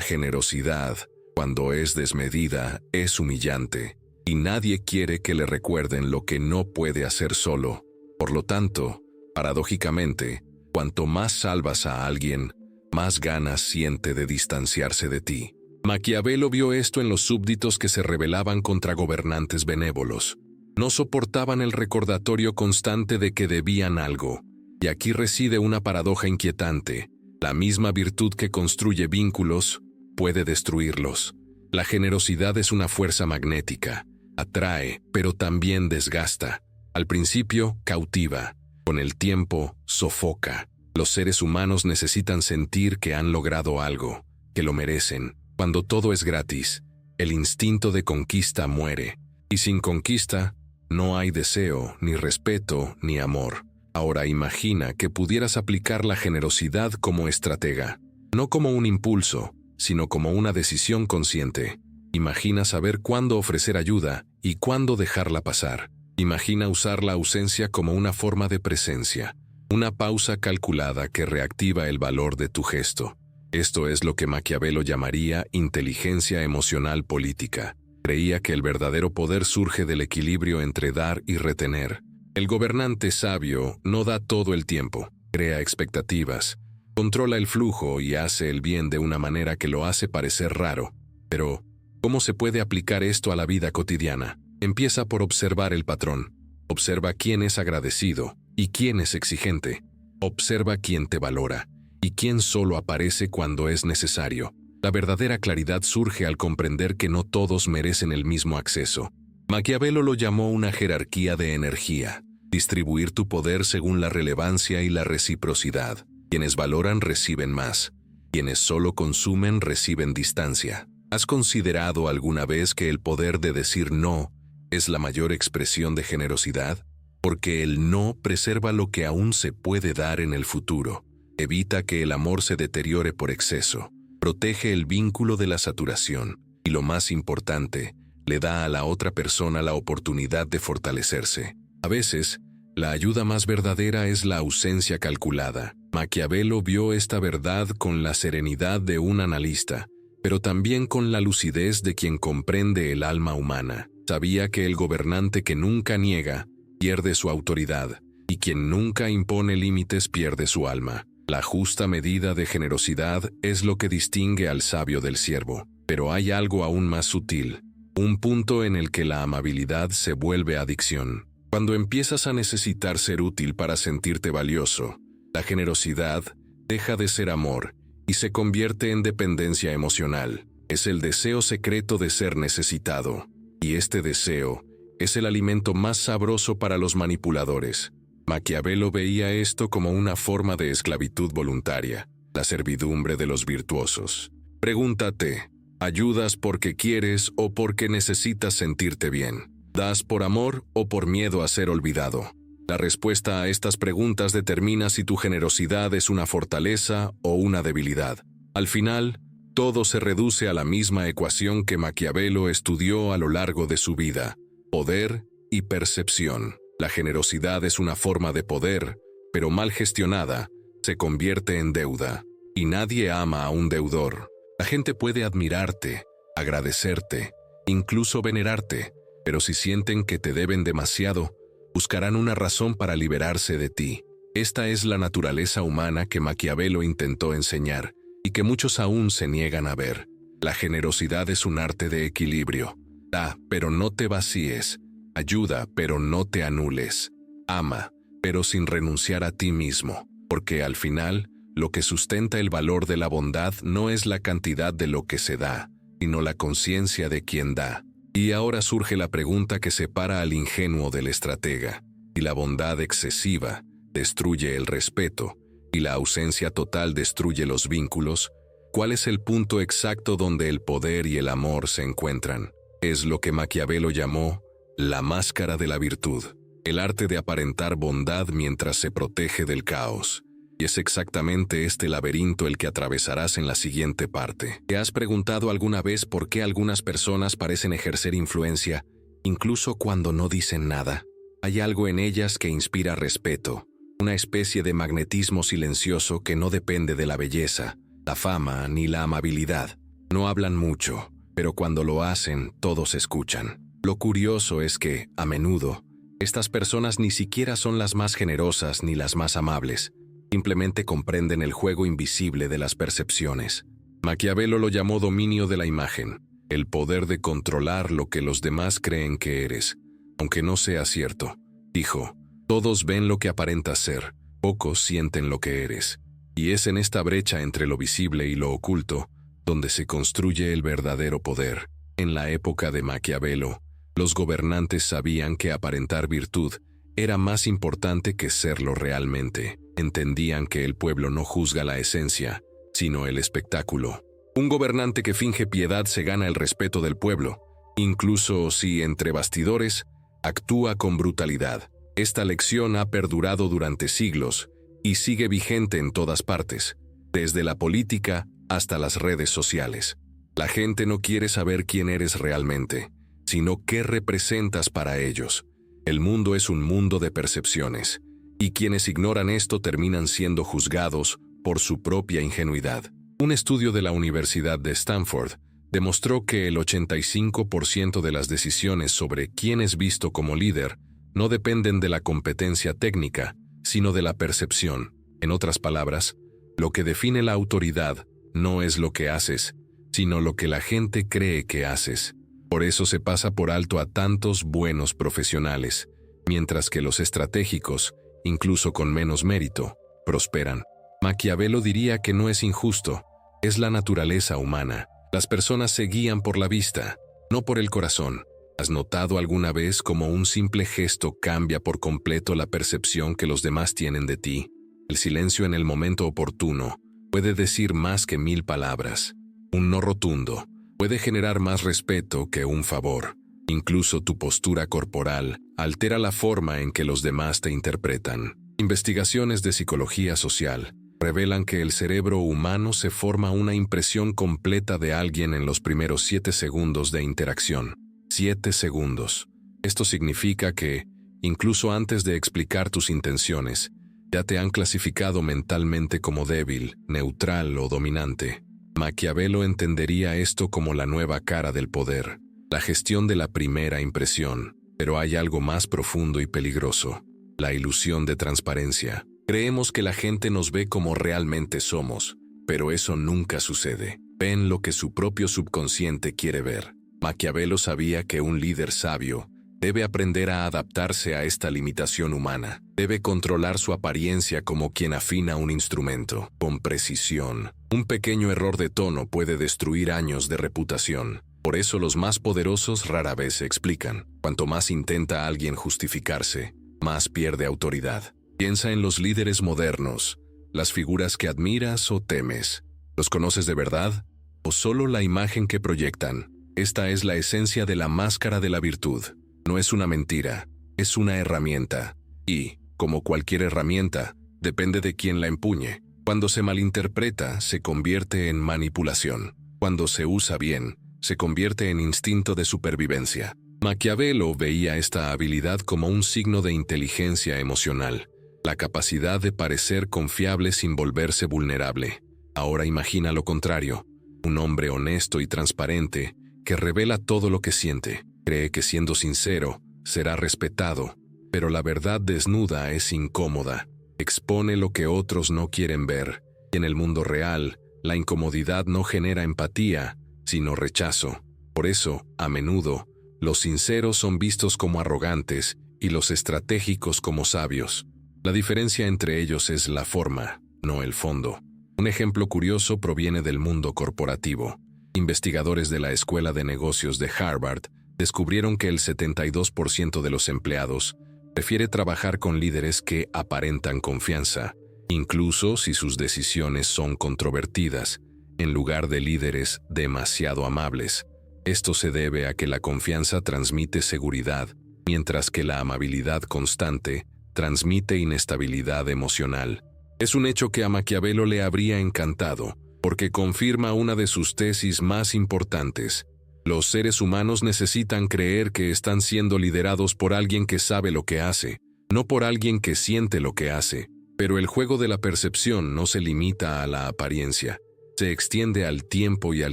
generosidad, cuando es desmedida, es humillante, y nadie quiere que le recuerden lo que no puede hacer solo. Por lo tanto, paradójicamente, cuanto más salvas a alguien, más ganas siente de distanciarse de ti. Maquiavelo vio esto en los súbditos que se rebelaban contra gobernantes benévolos. No soportaban el recordatorio constante de que debían algo. Y aquí reside una paradoja inquietante. La misma virtud que construye vínculos puede destruirlos. La generosidad es una fuerza magnética. Atrae, pero también desgasta. Al principio, cautiva. Con el tiempo, sofoca. Los seres humanos necesitan sentir que han logrado algo, que lo merecen. Cuando todo es gratis, el instinto de conquista muere. Y sin conquista, no hay deseo, ni respeto, ni amor. Ahora imagina que pudieras aplicar la generosidad como estratega. No como un impulso, sino como una decisión consciente. Imagina saber cuándo ofrecer ayuda y cuándo dejarla pasar. Imagina usar la ausencia como una forma de presencia. Una pausa calculada que reactiva el valor de tu gesto. Esto es lo que Maquiavelo llamaría inteligencia emocional política. Creía que el verdadero poder surge del equilibrio entre dar y retener. El gobernante sabio no da todo el tiempo, crea expectativas, controla el flujo y hace el bien de una manera que lo hace parecer raro. Pero, ¿cómo se puede aplicar esto a la vida cotidiana? Empieza por observar el patrón. Observa quién es agradecido y quién es exigente. Observa quién te valora y quién solo aparece cuando es necesario. La verdadera claridad surge al comprender que no todos merecen el mismo acceso. Maquiavelo lo llamó una jerarquía de energía. Distribuir tu poder según la relevancia y la reciprocidad. Quienes valoran reciben más. Quienes solo consumen reciben distancia. ¿Has considerado alguna vez que el poder de decir no es la mayor expresión de generosidad? Porque el no preserva lo que aún se puede dar en el futuro. Evita que el amor se deteriore por exceso. Protege el vínculo de la saturación. Y lo más importante, le da a la otra persona la oportunidad de fortalecerse. A veces, la ayuda más verdadera es la ausencia calculada. Maquiavelo vio esta verdad con la serenidad de un analista, pero también con la lucidez de quien comprende el alma humana. Sabía que el gobernante que nunca niega, pierde su autoridad, y quien nunca impone límites pierde su alma. La justa medida de generosidad es lo que distingue al sabio del siervo. Pero hay algo aún más sutil, un punto en el que la amabilidad se vuelve adicción. Cuando empiezas a necesitar ser útil para sentirte valioso, la generosidad deja de ser amor y se convierte en dependencia emocional. Es el deseo secreto de ser necesitado, y este deseo es el alimento más sabroso para los manipuladores. Maquiavelo veía esto como una forma de esclavitud voluntaria, la servidumbre de los virtuosos. Pregúntate, ¿ayudas porque quieres o porque necesitas sentirte bien? ¿Das por amor o por miedo a ser olvidado? La respuesta a estas preguntas determina si tu generosidad es una fortaleza o una debilidad. Al final, todo se reduce a la misma ecuación que Maquiavelo estudió a lo largo de su vida: poder y percepción. La generosidad es una forma de poder, pero mal gestionada, se convierte en deuda. Y nadie ama a un deudor. La gente puede admirarte, agradecerte, incluso venerarte, pero si sienten que te deben demasiado, buscarán una razón para liberarse de ti. Esta es la naturaleza humana que Maquiavelo intentó enseñar y que muchos aún se niegan a ver. La generosidad es un arte de equilibrio. Da, pero no te vacíes. Ayuda, pero no te anules. Ama, pero sin renunciar a ti mismo. Porque al final, lo que sustenta el valor de la bondad no es la cantidad de lo que se da, sino la conciencia de quien da. Y ahora surge la pregunta que separa al ingenuo del estratega. Si la bondad excesiva destruye el respeto y la ausencia total destruye los vínculos, ¿cuál es el punto exacto donde el poder y el amor se encuentran? Es lo que Maquiavelo llamó la máscara de la virtud, el arte de aparentar bondad mientras se protege del caos. Y es exactamente este laberinto el que atravesarás en la siguiente parte. ¿Te has preguntado alguna vez por qué algunas personas parecen ejercer influencia incluso cuando no dicen nada. Hay algo en ellas que inspira respeto, una especie de magnetismo silencioso que no depende de la belleza, la fama ni la amabilidad. No hablan mucho, pero cuando lo hacen, todos escuchan. Lo curioso es que, a menudo, estas personas ni siquiera son las más generosas ni las más amables. Simplemente comprenden el juego invisible de las percepciones. Maquiavelo lo llamó dominio de la imagen, el poder de controlar lo que los demás creen que eres. Aunque no sea cierto, dijo, todos ven lo que aparentas ser, pocos sienten lo que eres. Y es en esta brecha entre lo visible y lo oculto donde se construye el verdadero poder. En la época de Maquiavelo, los gobernantes sabían que aparentar virtud era más importante que serlo realmente. Entendían que el pueblo no juzga la esencia, sino el espectáculo. Un gobernante que finge piedad se gana el respeto del pueblo, incluso si entre bastidores actúa con brutalidad. Esta lección ha perdurado durante siglos y sigue vigente en todas partes, desde la política hasta las redes sociales. La gente no quiere saber quién eres realmente, sino qué representas para ellos. El mundo es un mundo de percepciones, y quienes ignoran esto terminan siendo juzgados por su propia ingenuidad. Un estudio de la Universidad de Stanford demostró que el 85% de las decisiones sobre quién es visto como líder no dependen de la competencia técnica, sino de la percepción. En otras palabras, lo que define la autoridad no es lo que haces, sino lo que la gente cree que haces. Por eso se pasa por alto a tantos buenos profesionales, mientras que los estratégicos, incluso con menos mérito, prosperan. Maquiavelo diría que no es injusto, es la naturaleza humana. Las personas se guían por la vista, no por el corazón. ¿Has notado alguna vez cómo un simple gesto cambia por completo la percepción que los demás tienen de ti? El silencio en el momento oportuno puede decir más que 1000 palabras. Un no rotundo puede generar más respeto que un favor. Incluso tu postura corporal altera la forma en que los demás te interpretan. Investigaciones de psicología social revelan que el cerebro humano se forma una impresión completa de alguien en los primeros 7 segundos de interacción. 7 segundos. Esto significa que, incluso antes de explicar tus intenciones, ya te han clasificado mentalmente como débil, neutral o dominante. Maquiavelo entendería esto como la nueva cara del poder, la gestión de la primera impresión. Pero hay algo más profundo y peligroso: la ilusión de transparencia. Creemos que la gente nos ve como realmente somos, pero eso nunca sucede. Ven lo que su propio subconsciente quiere ver. Maquiavelo sabía que un líder sabio debe aprender a adaptarse a esta limitación humana. Debe controlar su apariencia como quien afina un instrumento, con precisión. Un pequeño error de tono puede destruir años de reputación. Por eso los más poderosos rara vez se explican. Cuanto más intenta alguien justificarse, más pierde autoridad. Piensa en los líderes modernos, las figuras que admiras o temes. ¿Los conoces de verdad? ¿O solo la imagen que proyectan? Esta es la esencia de la máscara de la virtud. No es una mentira, es una herramienta. Y, como cualquier herramienta, depende de quién la empuñe. Cuando se malinterpreta, se convierte en manipulación. Cuando se usa bien, se convierte en instinto de supervivencia. Maquiavelo veía esta habilidad como un signo de inteligencia emocional, la capacidad de parecer confiable sin volverse vulnerable. Ahora imagina lo contrario: un hombre honesto y transparente que revela todo lo que siente. Cree que siendo sincero será respetado, pero la verdad desnuda es incómoda. Expone lo que otros no quieren ver. Y en el mundo real, la incomodidad no genera empatía, sino rechazo. Por eso, a menudo, los sinceros son vistos como arrogantes y los estratégicos como sabios. La diferencia entre ellos es la forma, no el fondo. Un ejemplo curioso proviene del mundo corporativo. Investigadores de la Escuela de Negocios de Harvard descubrieron que el 72% de los empleados prefiere trabajar con líderes que aparentan confianza, incluso si sus decisiones son controvertidas, en lugar de líderes demasiado amables. Esto se debe a que la confianza transmite seguridad, mientras que la amabilidad constante transmite inestabilidad emocional. Es un hecho que a Maquiavelo le habría encantado, porque confirma una de sus tesis más importantes: Los seres humanos necesitan creer que están siendo liderados por alguien que sabe lo que hace, no por alguien que siente lo que hace. Pero el juego de la percepción no se limita a la apariencia, se extiende al tiempo y al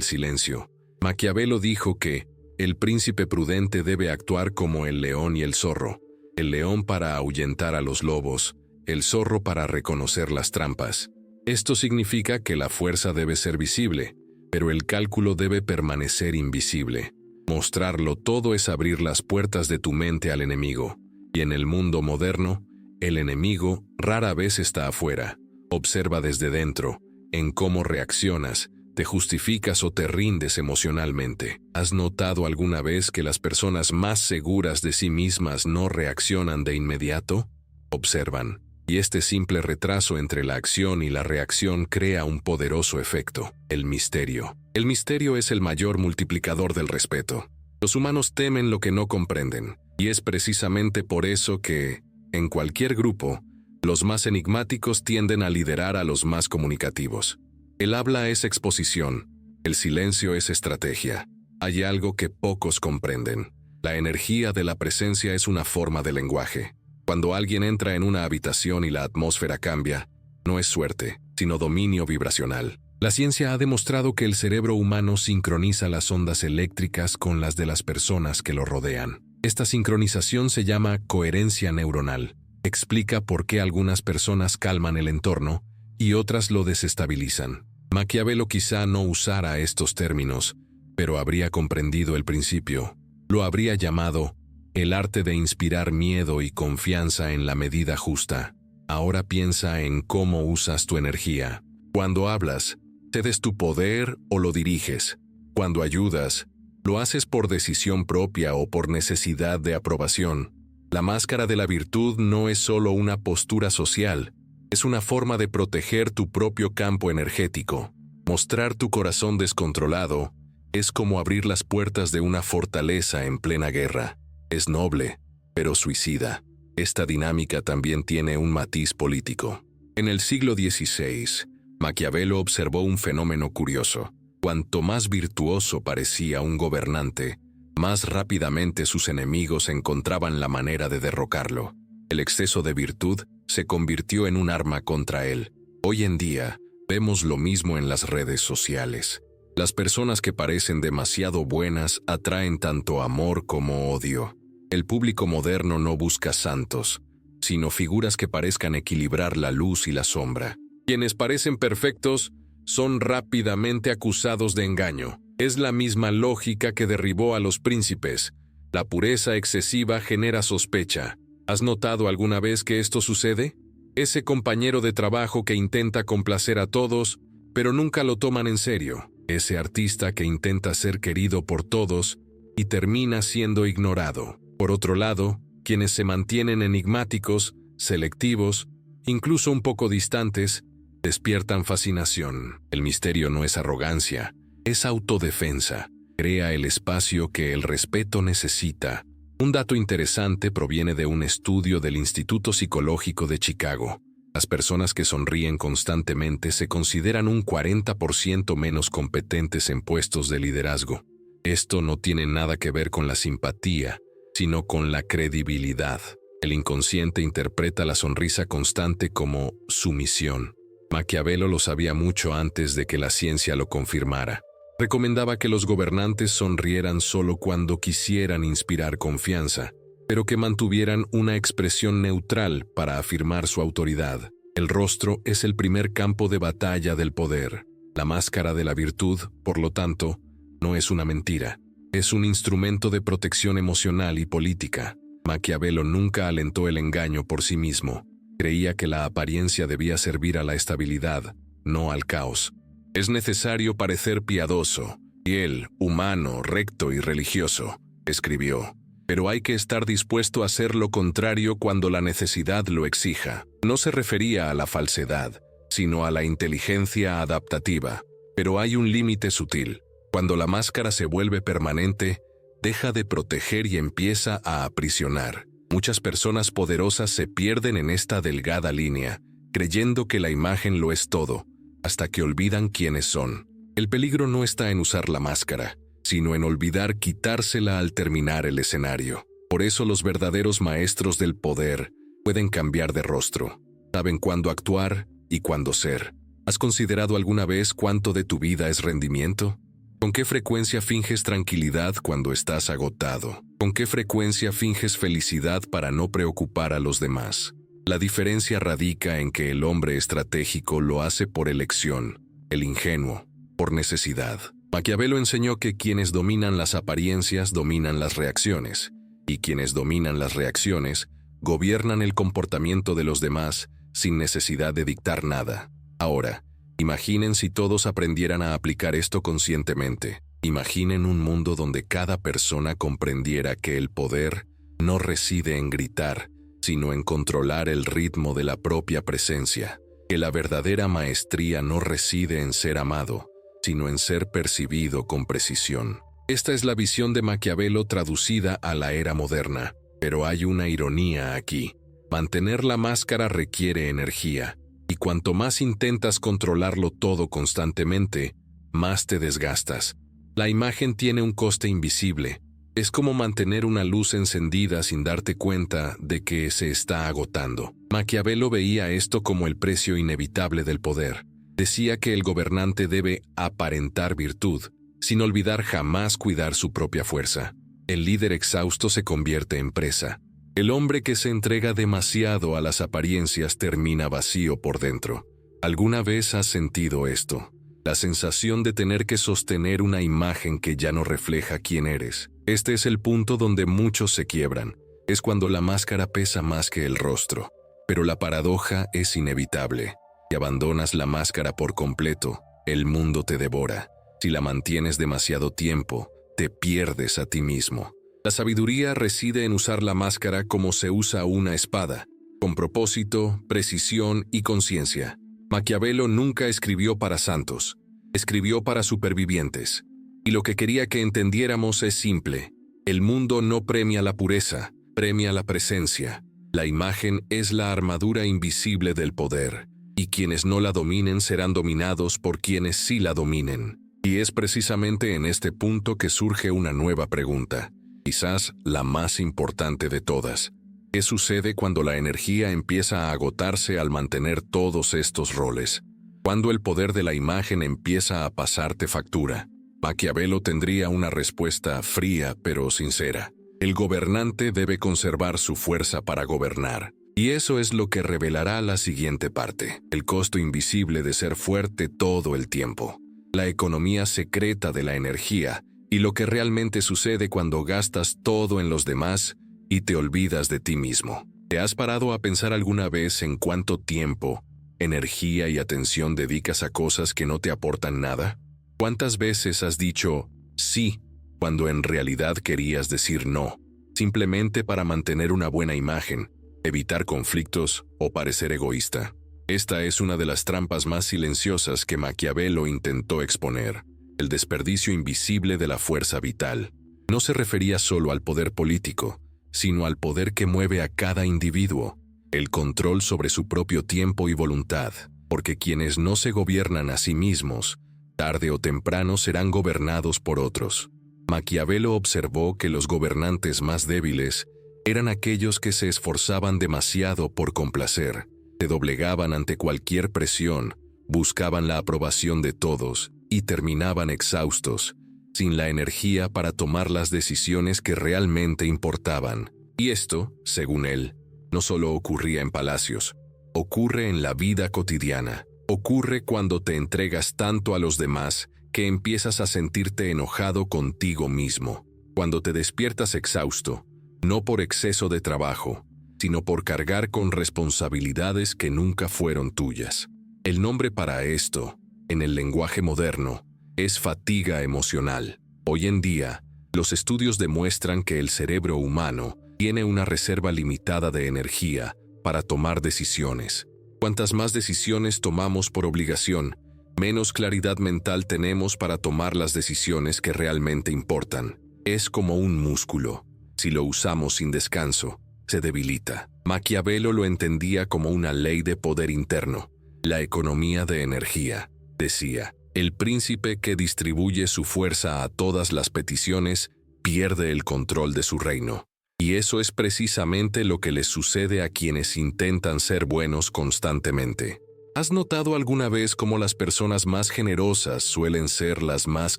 silencio. Maquiavelo dijo que el príncipe prudente debe actuar como el león y el zorro, el león para ahuyentar a los lobos, el zorro para reconocer las trampas. Esto significa que la fuerza debe ser visible, pero el cálculo debe permanecer invisible. Mostrarlo todo es abrir las puertas de tu mente al enemigo, y en el mundo moderno, el enemigo rara vez está afuera. Observa desde dentro, en cómo reaccionas, te justificas o te rindes emocionalmente. ¿Has notado alguna vez que las personas más seguras de sí mismas no reaccionan de inmediato? Observan, y este simple retraso entre la acción y la reacción crea un poderoso efecto: el misterio. El misterio es el mayor multiplicador del respeto. Los humanos temen lo que no comprenden, y es precisamente por eso que, en cualquier grupo, los más enigmáticos tienden a liderar a los más comunicativos. El habla es exposición, el silencio es estrategia. Hay algo que pocos comprenden. La energía de la presencia es una forma de lenguaje. Cuando alguien entra en una habitación y la atmósfera cambia, no es suerte, sino dominio vibracional. La ciencia ha demostrado que el cerebro humano sincroniza las ondas eléctricas con las de las personas que lo rodean. Esta sincronización se llama coherencia neuronal. Explica por qué algunas personas calman el entorno y otras lo desestabilizan. Maquiavelo quizá no usara estos términos, pero habría comprendido el principio. Lo habría llamado el arte de inspirar miedo y confianza en la medida justa. Ahora piensa en cómo usas tu energía. Cuando hablas, ¿cedes tu poder o lo diriges? Cuando ayudas, ¿lo haces por decisión propia o por necesidad de aprobación? La máscara de la virtud no es solo una postura social, es una forma de proteger tu propio campo energético. Mostrar tu corazón descontrolado es como abrir las puertas de una fortaleza en plena guerra. Es noble, pero suicida. Esta dinámica también tiene un matiz político. En el siglo XVI, Maquiavelo observó un fenómeno curioso. Cuanto más virtuoso parecía un gobernante, más rápidamente sus enemigos encontraban la manera de derrocarlo. El exceso de virtud se convirtió en un arma contra él. Hoy en día, vemos lo mismo en las redes sociales. Las personas que parecen demasiado buenas atraen tanto amor como odio. El público moderno no busca santos, sino figuras que parezcan equilibrar la luz y la sombra. Quienes parecen perfectos son rápidamente acusados de engaño. Es la misma lógica que derribó a los príncipes. La pureza excesiva genera sospecha. ¿Has notado alguna vez que esto sucede? Ese compañero de trabajo que intenta complacer a todos, pero nunca lo toman en serio. Ese artista que intenta ser querido por todos y termina siendo ignorado. Por otro lado, quienes se mantienen enigmáticos, selectivos, incluso un poco distantes, despiertan fascinación. El misterio no es arrogancia, es autodefensa. Crea el espacio que el respeto necesita. Un dato interesante proviene de un estudio del Instituto Psicológico de Chicago. Las personas que sonríen constantemente se consideran un 40% menos competentes en puestos de liderazgo. Esto no tiene nada que ver con la simpatía, sino con la credibilidad. El inconsciente interpreta la sonrisa constante como sumisión. Maquiavelo lo sabía mucho antes de que la ciencia lo confirmara. Recomendaba que los gobernantes sonrieran solo cuando quisieran inspirar confianza, pero que mantuvieran una expresión neutral para afirmar su autoridad. El rostro es el primer campo de batalla del poder. La máscara de la virtud, por lo tanto, no es una mentira. Es un instrumento de protección emocional y política. Maquiavelo nunca alentó el engaño por sí mismo. Creía que la apariencia debía servir a la estabilidad, no al caos. Es necesario parecer piadoso, fiel, humano, recto y religioso, escribió. Pero hay que estar dispuesto a hacer lo contrario cuando la necesidad lo exija. No se refería a la falsedad, sino a la inteligencia adaptativa. Pero hay un límite sutil. Cuando la máscara se vuelve permanente, deja de proteger y empieza a aprisionar. Muchas personas poderosas se pierden en esta delgada línea, creyendo que la imagen lo es todo, hasta que olvidan quiénes son. El peligro no está en usar la máscara, sino en olvidar quitársela al terminar el escenario. Por eso los verdaderos maestros del poder pueden cambiar de rostro. Saben cuándo actuar y cuándo ser. ¿Has considerado alguna vez cuánto de tu vida es rendimiento? ¿Con qué frecuencia finges tranquilidad cuando estás agotado? ¿Con qué frecuencia finges felicidad para no preocupar a los demás? La diferencia radica en que el hombre estratégico lo hace por elección, el ingenuo, por necesidad. Maquiavelo enseñó que quienes dominan las apariencias dominan las reacciones, y quienes dominan las reacciones gobiernan el comportamiento de los demás sin necesidad de dictar nada. Ahora, imaginen si todos aprendieran a aplicar esto conscientemente. Imaginen un mundo donde cada persona comprendiera que el poder no reside en gritar, sino en controlar el ritmo de la propia presencia, que la verdadera maestría no reside en ser amado, sino en ser percibido con precisión. Esta es la visión de Maquiavelo traducida a la era moderna, pero hay una ironía aquí. Mantener la máscara requiere energía, y cuanto más intentas controlarlo todo constantemente, más te desgastas. La imagen tiene un coste invisible. Es como mantener una luz encendida sin darte cuenta de que se está agotando. Maquiavelo veía esto como el precio inevitable del poder. Decía que el gobernante debe aparentar virtud, sin olvidar jamás cuidar su propia fuerza. El líder exhausto se convierte en presa. El hombre que se entrega demasiado a las apariencias termina vacío por dentro. ¿Alguna vez has sentido esto? La sensación de tener que sostener una imagen que ya no refleja quién eres. Este es el punto donde muchos se quiebran. Es cuando la máscara pesa más que el rostro. Pero la paradoja es inevitable. Si abandonas la máscara por completo, el mundo te devora. Si la mantienes demasiado tiempo, te pierdes a ti mismo. La sabiduría reside en usar la máscara como se usa una espada, con propósito, precisión y conciencia. Maquiavelo nunca escribió para santos, escribió para supervivientes. Y lo que quería que entendiéramos es simple. El mundo no premia la pureza, premia la presencia. La imagen es la armadura invisible del poder, y quienes no la dominen serán dominados por quienes sí la dominen. Y es precisamente en este punto que surge una nueva pregunta, quizás la más importante de todas. ¿Qué sucede cuando la energía empieza a agotarse al mantener todos estos roles? ¿Cuándo el poder de la imagen empieza a pasarte factura? Maquiavelo tendría una respuesta fría pero sincera. El gobernante debe conservar su fuerza para gobernar. Y eso es lo que revelará la siguiente parte, el costo invisible de ser fuerte todo el tiempo. La economía secreta de la energía y lo que realmente sucede cuando gastas todo en los demás y te olvidas de ti mismo. ¿Te has parado a pensar alguna vez en cuánto tiempo, energía y atención dedicas a cosas que no te aportan nada? ¿Cuántas veces has dicho sí cuando en realidad querías decir no, simplemente para mantener una buena imagen, evitar conflictos o parecer egoísta? Esta es una de las trampas más silenciosas que Maquiavelo intentó exponer. El desperdicio invisible de la fuerza vital. No se refería solo al poder político, sino al poder que mueve a cada individuo, el control sobre su propio tiempo y voluntad, porque quienes no se gobiernan a sí mismos, tarde o temprano serán gobernados por otros. Maquiavelo observó que los gobernantes más débiles eran aquellos que se esforzaban demasiado por complacer, se doblegaban ante cualquier presión, buscaban la aprobación de todos, y terminaban exhaustos, sin la energía para tomar las decisiones que realmente importaban. Y esto, según él, no solo ocurría en palacios, ocurre en la vida cotidiana. Ocurre cuando te entregas tanto a los demás que empiezas a sentirte enojado contigo mismo, cuando te despiertas exhausto, no por exceso de trabajo, sino por cargar con responsabilidades que nunca fueron tuyas. El nombre para esto, en el lenguaje moderno, es fatiga emocional. Hoy en día, los estudios demuestran que el cerebro humano tiene una reserva limitada de energía para tomar decisiones. Cuantas más decisiones tomamos por obligación, menos claridad mental tenemos para tomar las decisiones que realmente importan. Es como un músculo. Si lo usamos sin descanso, se debilita. Maquiavelo lo entendía como una ley de poder interno, la economía de energía. Decía, El príncipe que distribuye su fuerza a todas las peticiones pierde el control de su reino. Y eso es precisamente lo que les sucede a quienes intentan ser buenos constantemente. ¿Has notado alguna vez cómo las personas más generosas suelen ser las más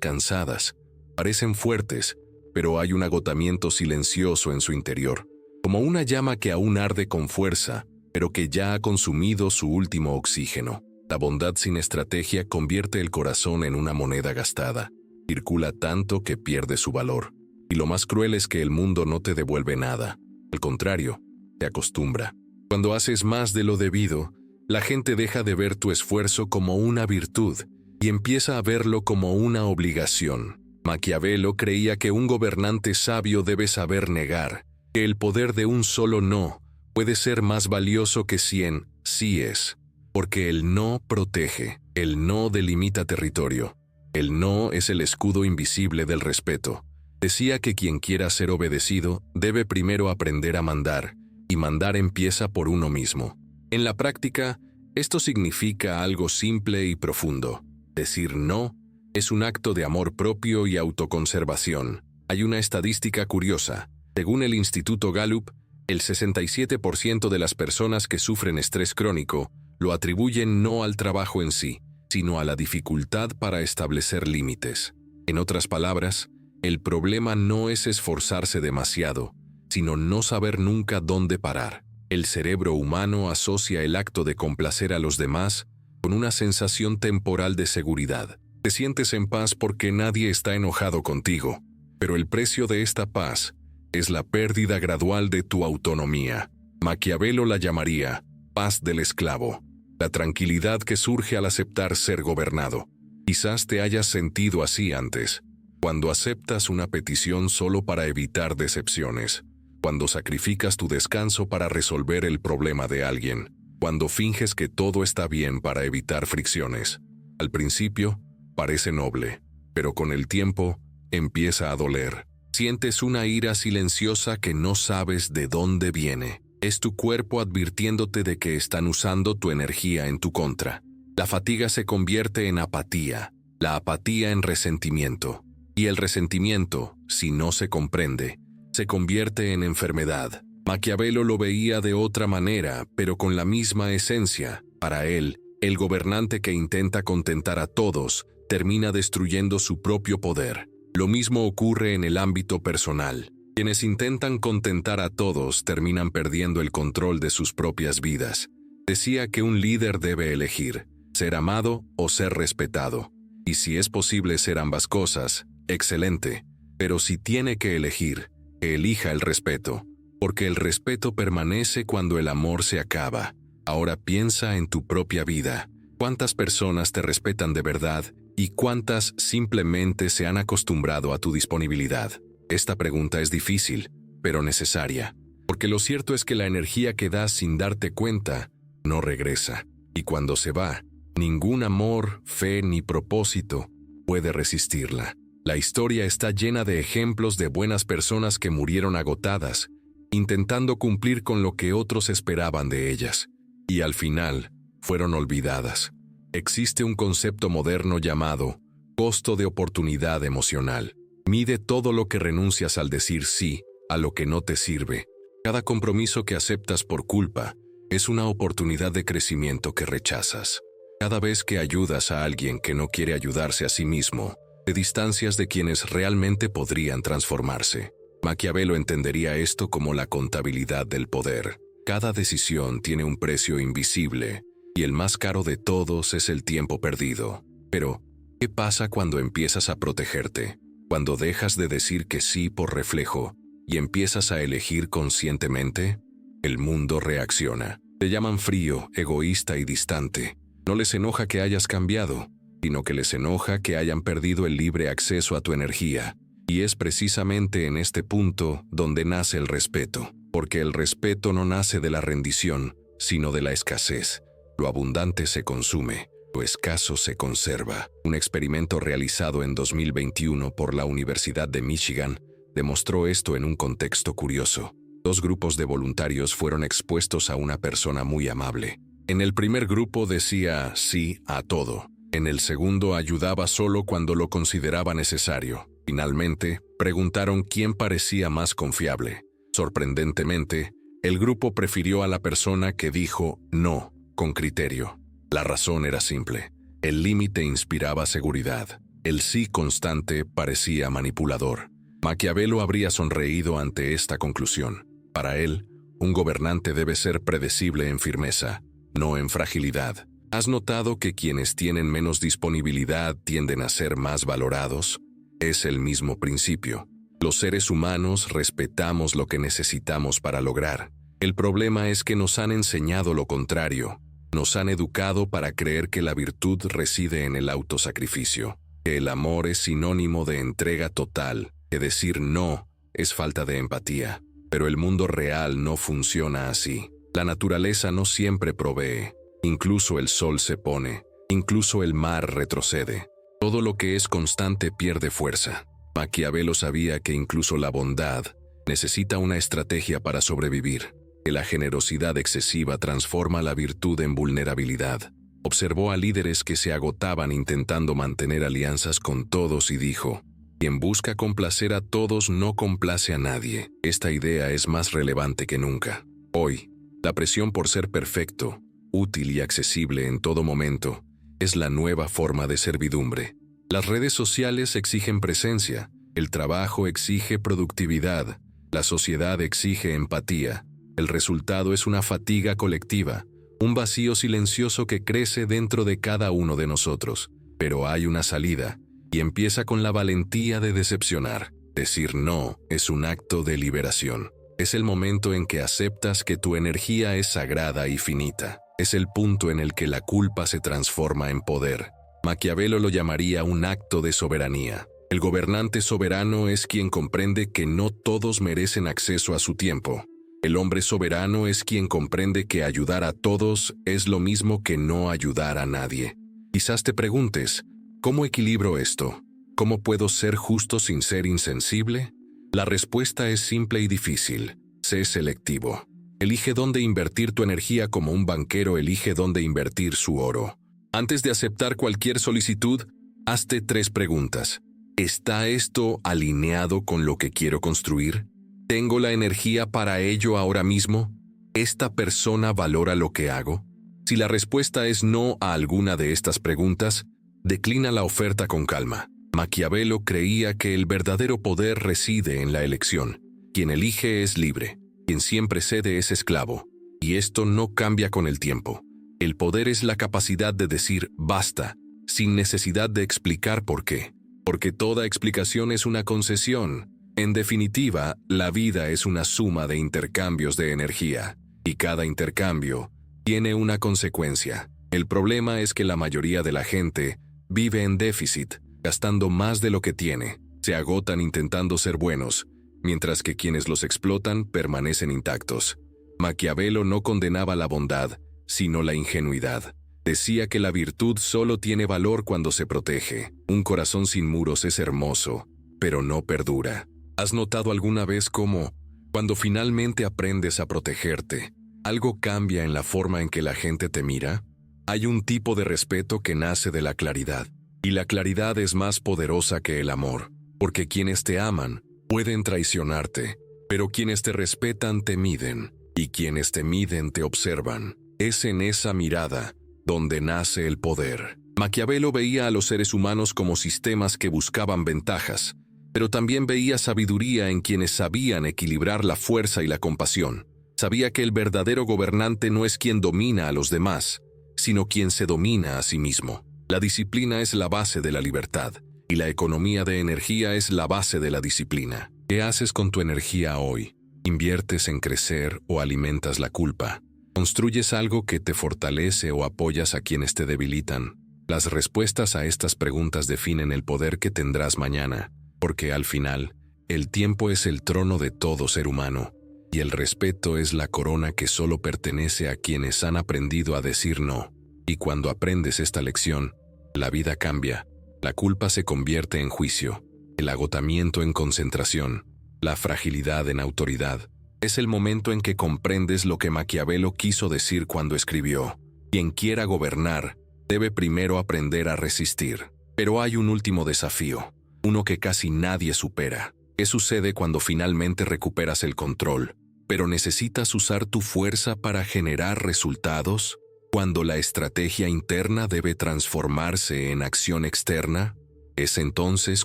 cansadas? Parecen fuertes, pero hay un agotamiento silencioso en su interior, como una llama que aún arde con fuerza, pero que ya ha consumido su último oxígeno. La bondad sin estrategia convierte el corazón en una moneda gastada. Circula tanto que pierde su valor. Y lo más cruel es que el mundo no te devuelve nada. Al contrario, te acostumbra. Cuando haces más de lo debido, la gente deja de ver tu esfuerzo como una virtud y empieza a verlo como una obligación. Maquiavelo creía que un gobernante sabio debe saber negar, que el poder de un solo no puede ser más valioso que 100 síes, porque el no protege, el no delimita territorio, el no es el escudo invisible del respeto. Decía que quien quiera ser obedecido debe primero aprender a mandar, y mandar empieza por uno mismo. En la práctica, esto significa algo simple y profundo. Decir no es un acto de amor propio y autoconservación. Hay una estadística curiosa. Según el Instituto Gallup, el 67% de las personas que sufren estrés crónico lo atribuyen no al trabajo en sí, sino a la dificultad para establecer límites. En otras palabras, el problema no es esforzarse demasiado, sino no saber nunca dónde parar. El cerebro humano asocia el acto de complacer a los demás con una sensación temporal de seguridad. Te sientes en paz porque nadie está enojado contigo, pero el precio de esta paz es la pérdida gradual de tu autonomía. Maquiavelo la llamaría paz del esclavo, la tranquilidad que surge al aceptar ser gobernado. Quizás te hayas sentido así antes, cuando aceptas una petición solo para evitar decepciones, cuando sacrificas tu descanso para resolver el problema de alguien, cuando finges que todo está bien para evitar fricciones. Al principio, parece noble, pero con el tiempo, empieza a doler. Sientes una ira silenciosa que no sabes de dónde viene. Es tu cuerpo advirtiéndote de que están usando tu energía en tu contra. La fatiga se convierte en apatía, la apatía en resentimiento. Y el resentimiento, si no se comprende, se convierte en enfermedad. Maquiavelo lo veía de otra manera, pero con la misma esencia. Para él, el gobernante que intenta contentar a todos termina destruyendo su propio poder. Lo mismo ocurre en el ámbito personal. Quienes intentan contentar a todos terminan perdiendo el control de sus propias vidas. Decía que un líder debe elegir, ser amado o ser respetado. Y si es posible ser ambas cosas, excelente. Pero si tiene que elegir, que elija el respeto, porque el respeto permanece cuando el amor se acaba. Ahora piensa en tu propia vida. ¿Cuántas personas te respetan de verdad y cuántas simplemente se han acostumbrado a tu disponibilidad? Esta pregunta es difícil, pero necesaria, porque lo cierto es que la energía que das sin darte cuenta no regresa, y cuando se va, ningún amor, fe ni propósito puede resistirla. La historia está llena de ejemplos de buenas personas que murieron agotadas, intentando cumplir con lo que otros esperaban de ellas, y al final fueron olvidadas. Existe un concepto moderno llamado costo de oportunidad emocional. Mide todo lo que renuncias al decir sí a lo que no te sirve. Cada compromiso que aceptas por culpa es una oportunidad de crecimiento que rechazas. Cada vez que ayudas a alguien que no quiere ayudarse a sí mismo, te distancias de quienes realmente podrían transformarse. Maquiavelo entendería esto como la contabilidad del poder. Cada decisión tiene un precio invisible, y el más caro de todos es el tiempo perdido. Pero, ¿qué pasa cuando empiezas a protegerte? Cuando dejas de decir que sí por reflejo y empiezas a elegir conscientemente, el mundo reacciona. Te llaman frío, egoísta y distante. No les enoja que hayas cambiado, sino que les enoja que hayan perdido el libre acceso a tu energía. Y es precisamente en este punto donde nace el respeto, porque el respeto no nace de la rendición, sino de la escasez. Lo abundante se consume, lo escaso se conserva. Un experimento realizado en 2021 por la Universidad de Michigan demostró esto en un contexto curioso. 2 grupos de voluntarios fueron expuestos a una persona muy amable. En el primer grupo decía sí a todo, En el segundo ayudaba solo cuando lo consideraba necesario. Finalmente, preguntaron quién parecía más confiable. Sorprendentemente, el grupo prefirió a la persona que dijo no, con criterio. La razón era simple. El límite inspiraba seguridad. El sí constante parecía manipulador. Maquiavelo habría sonreído ante esta conclusión. Para él, un gobernante debe ser predecible en firmeza, no en fragilidad. ¿Has notado que quienes tienen menos disponibilidad tienden a ser más valorados? Es el mismo principio. Los seres humanos respetamos lo que necesitamos para lograr. El problema es que nos han enseñado lo contrario. Nos han educado para creer que la virtud reside en el autosacrificio, que el amor es sinónimo de entrega total, que decir no es falta de empatía. Pero el mundo real no funciona así. La naturaleza no siempre provee. Incluso el sol se pone. Incluso el mar retrocede. Todo lo que es constante pierde fuerza. Maquiavelo sabía que incluso la bondad necesita una estrategia para sobrevivir. Que la generosidad excesiva transforma la virtud en vulnerabilidad. Observó a líderes que se agotaban intentando mantener alianzas con todos y dijo: quien busca complacer a todos no complace a nadie. Esta idea es más relevante que nunca. Hoy, la presión por ser perfecto, útil y accesible en todo momento, es la nueva forma de servidumbre. Las redes sociales exigen presencia, el trabajo exige productividad, la sociedad exige empatía. El resultado es una fatiga colectiva, un vacío silencioso que crece dentro de cada uno de nosotros. Pero hay una salida. Y empieza con la valentía de decepcionar. Decir no es un acto de liberación. Es el momento en que aceptas que tu energía es sagrada y finita. Es el punto en el que la culpa se transforma en poder. Maquiavelo lo llamaría un acto de soberanía. El gobernante soberano es quien comprende que no todos merecen acceso a su tiempo. El hombre soberano es quien comprende que ayudar a todos es lo mismo que no ayudar a nadie. Quizás te preguntes: ¿cómo equilibro esto? ¿Cómo puedo ser justo sin ser insensible? La respuesta es simple y difícil. Sé selectivo. Elige dónde invertir tu energía como un banquero elige dónde invertir su oro. Antes de aceptar cualquier solicitud, hazte 3 preguntas. ¿Está esto alineado con lo que quiero construir? ¿Tengo la energía para ello ahora mismo? ¿Esta persona valora lo que hago? Si la respuesta es no a alguna de estas preguntas, declina la oferta con calma. Maquiavelo creía que el verdadero poder reside en la elección. Quien elige es libre, quien siempre cede es esclavo. Y esto no cambia con el tiempo. El poder es la capacidad de decir basta, sin necesidad de explicar por qué. Porque toda explicación es una concesión. En definitiva, la vida es una suma de intercambios de energía. Y cada intercambio tiene una consecuencia. El problema es que la mayoría de la gente vive en déficit, gastando más de lo que tiene. Se agotan intentando ser buenos, mientras que quienes los explotan permanecen intactos. Maquiavelo no condenaba la bondad, sino la ingenuidad. Decía que la virtud solo tiene valor cuando se protege. Un corazón sin muros es hermoso, pero no perdura. ¿Has notado alguna vez cómo, cuando finalmente aprendes a protegerte, algo cambia en la forma en que la gente te mira? Hay un tipo de respeto que nace de la claridad. Y la claridad es más poderosa que el amor, porque quienes te aman pueden traicionarte, pero quienes te respetan te miden, y quienes te miden te observan. Es en esa mirada donde nace el poder. Maquiavelo veía a los seres humanos como sistemas que buscaban ventajas, pero también veía sabiduría en quienes sabían equilibrar la fuerza y la compasión. Sabía que el verdadero gobernante no es quien domina a los demás, sino quien se domina a sí mismo. La disciplina es la base de la libertad, y la economía de energía es la base de la disciplina. ¿Qué haces con tu energía hoy? ¿Inviertes en crecer o alimentas la culpa? ¿Construyes algo que te fortalece o apoyas a quienes te debilitan? Las respuestas a estas preguntas definen el poder que tendrás mañana, porque al final, el tiempo es el trono de todo ser humano, y el respeto es la corona que solo pertenece a quienes han aprendido a decir no. Y cuando aprendes esta lección, la vida cambia. La culpa se convierte en juicio, el agotamiento en concentración, la fragilidad en autoridad. Es el momento en que comprendes lo que Maquiavelo quiso decir cuando escribió: quien quiera gobernar, debe primero aprender a resistir. Pero hay un último desafío, uno que casi nadie supera. ¿Qué sucede cuando finalmente recuperas el control, pero necesitas usar tu fuerza para generar resultados? Cuando la estrategia interna debe transformarse en acción externa, es entonces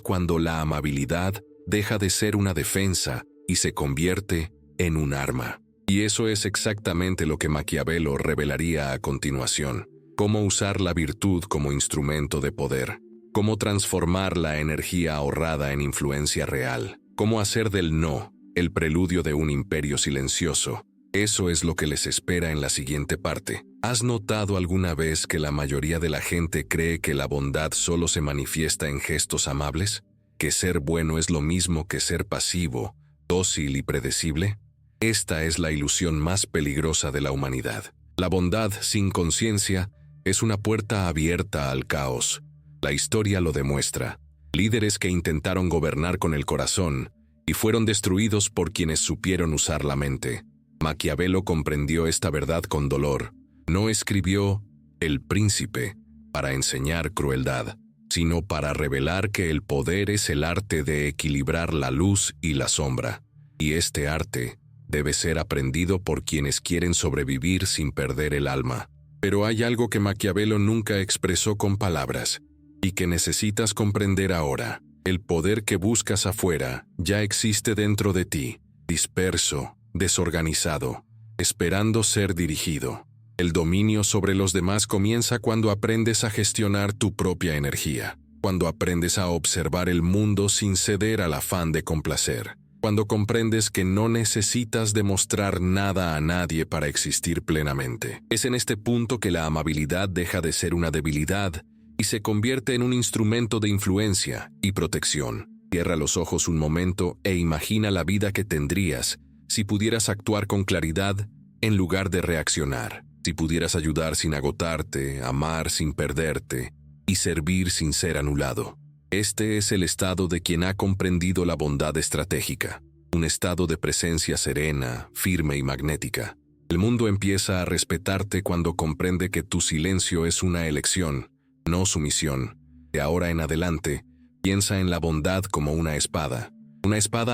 cuando la amabilidad deja de ser una defensa y se convierte en un arma. Y eso es exactamente lo que Maquiavelo revelaría a continuación. Cómo usar la virtud como instrumento de poder. Cómo transformar la energía ahorrada en influencia real. Cómo hacer del no el preludio de un imperio silencioso. Eso es lo que les espera en la siguiente parte. ¿Has notado alguna vez que la mayoría de la gente cree que la bondad solo se manifiesta en gestos amables? ¿Que ser bueno es lo mismo que ser pasivo, dócil y predecible? Esta es la ilusión más peligrosa de la humanidad. La bondad sin conciencia es una puerta abierta al caos. La historia lo demuestra. Líderes que intentaron gobernar con el corazón y fueron destruidos por quienes supieron usar la mente. Maquiavelo comprendió esta verdad con dolor. No escribió El Príncipe para enseñar crueldad, sino para revelar que el poder es el arte de equilibrar la luz y la sombra. Y este arte debe ser aprendido por quienes quieren sobrevivir sin perder el alma. Pero hay algo que Maquiavelo nunca expresó con palabras, y que necesitas comprender ahora. El poder que buscas afuera ya existe dentro de ti, disperso, desorganizado, esperando ser dirigido. El dominio sobre los demás comienza cuando aprendes a gestionar tu propia energía, cuando aprendes a observar el mundo sin ceder al afán de complacer, cuando comprendes que no necesitas demostrar nada a nadie para existir plenamente. Es en este punto que la amabilidad deja de ser una debilidad y se convierte en un instrumento de influencia y protección. Cierra los ojos un momento e imagina la vida que tendrías si pudieras actuar con claridad en lugar de reaccionar, si pudieras ayudar sin agotarte, amar sin perderte y servir sin ser anulado. Este es el estado de quien ha comprendido la bondad estratégica, un estado de presencia serena, firme y magnética. El mundo empieza a respetarte cuando comprende que tu silencio es una elección, no sumisión. De ahora en adelante, piensa en la bondad como una espada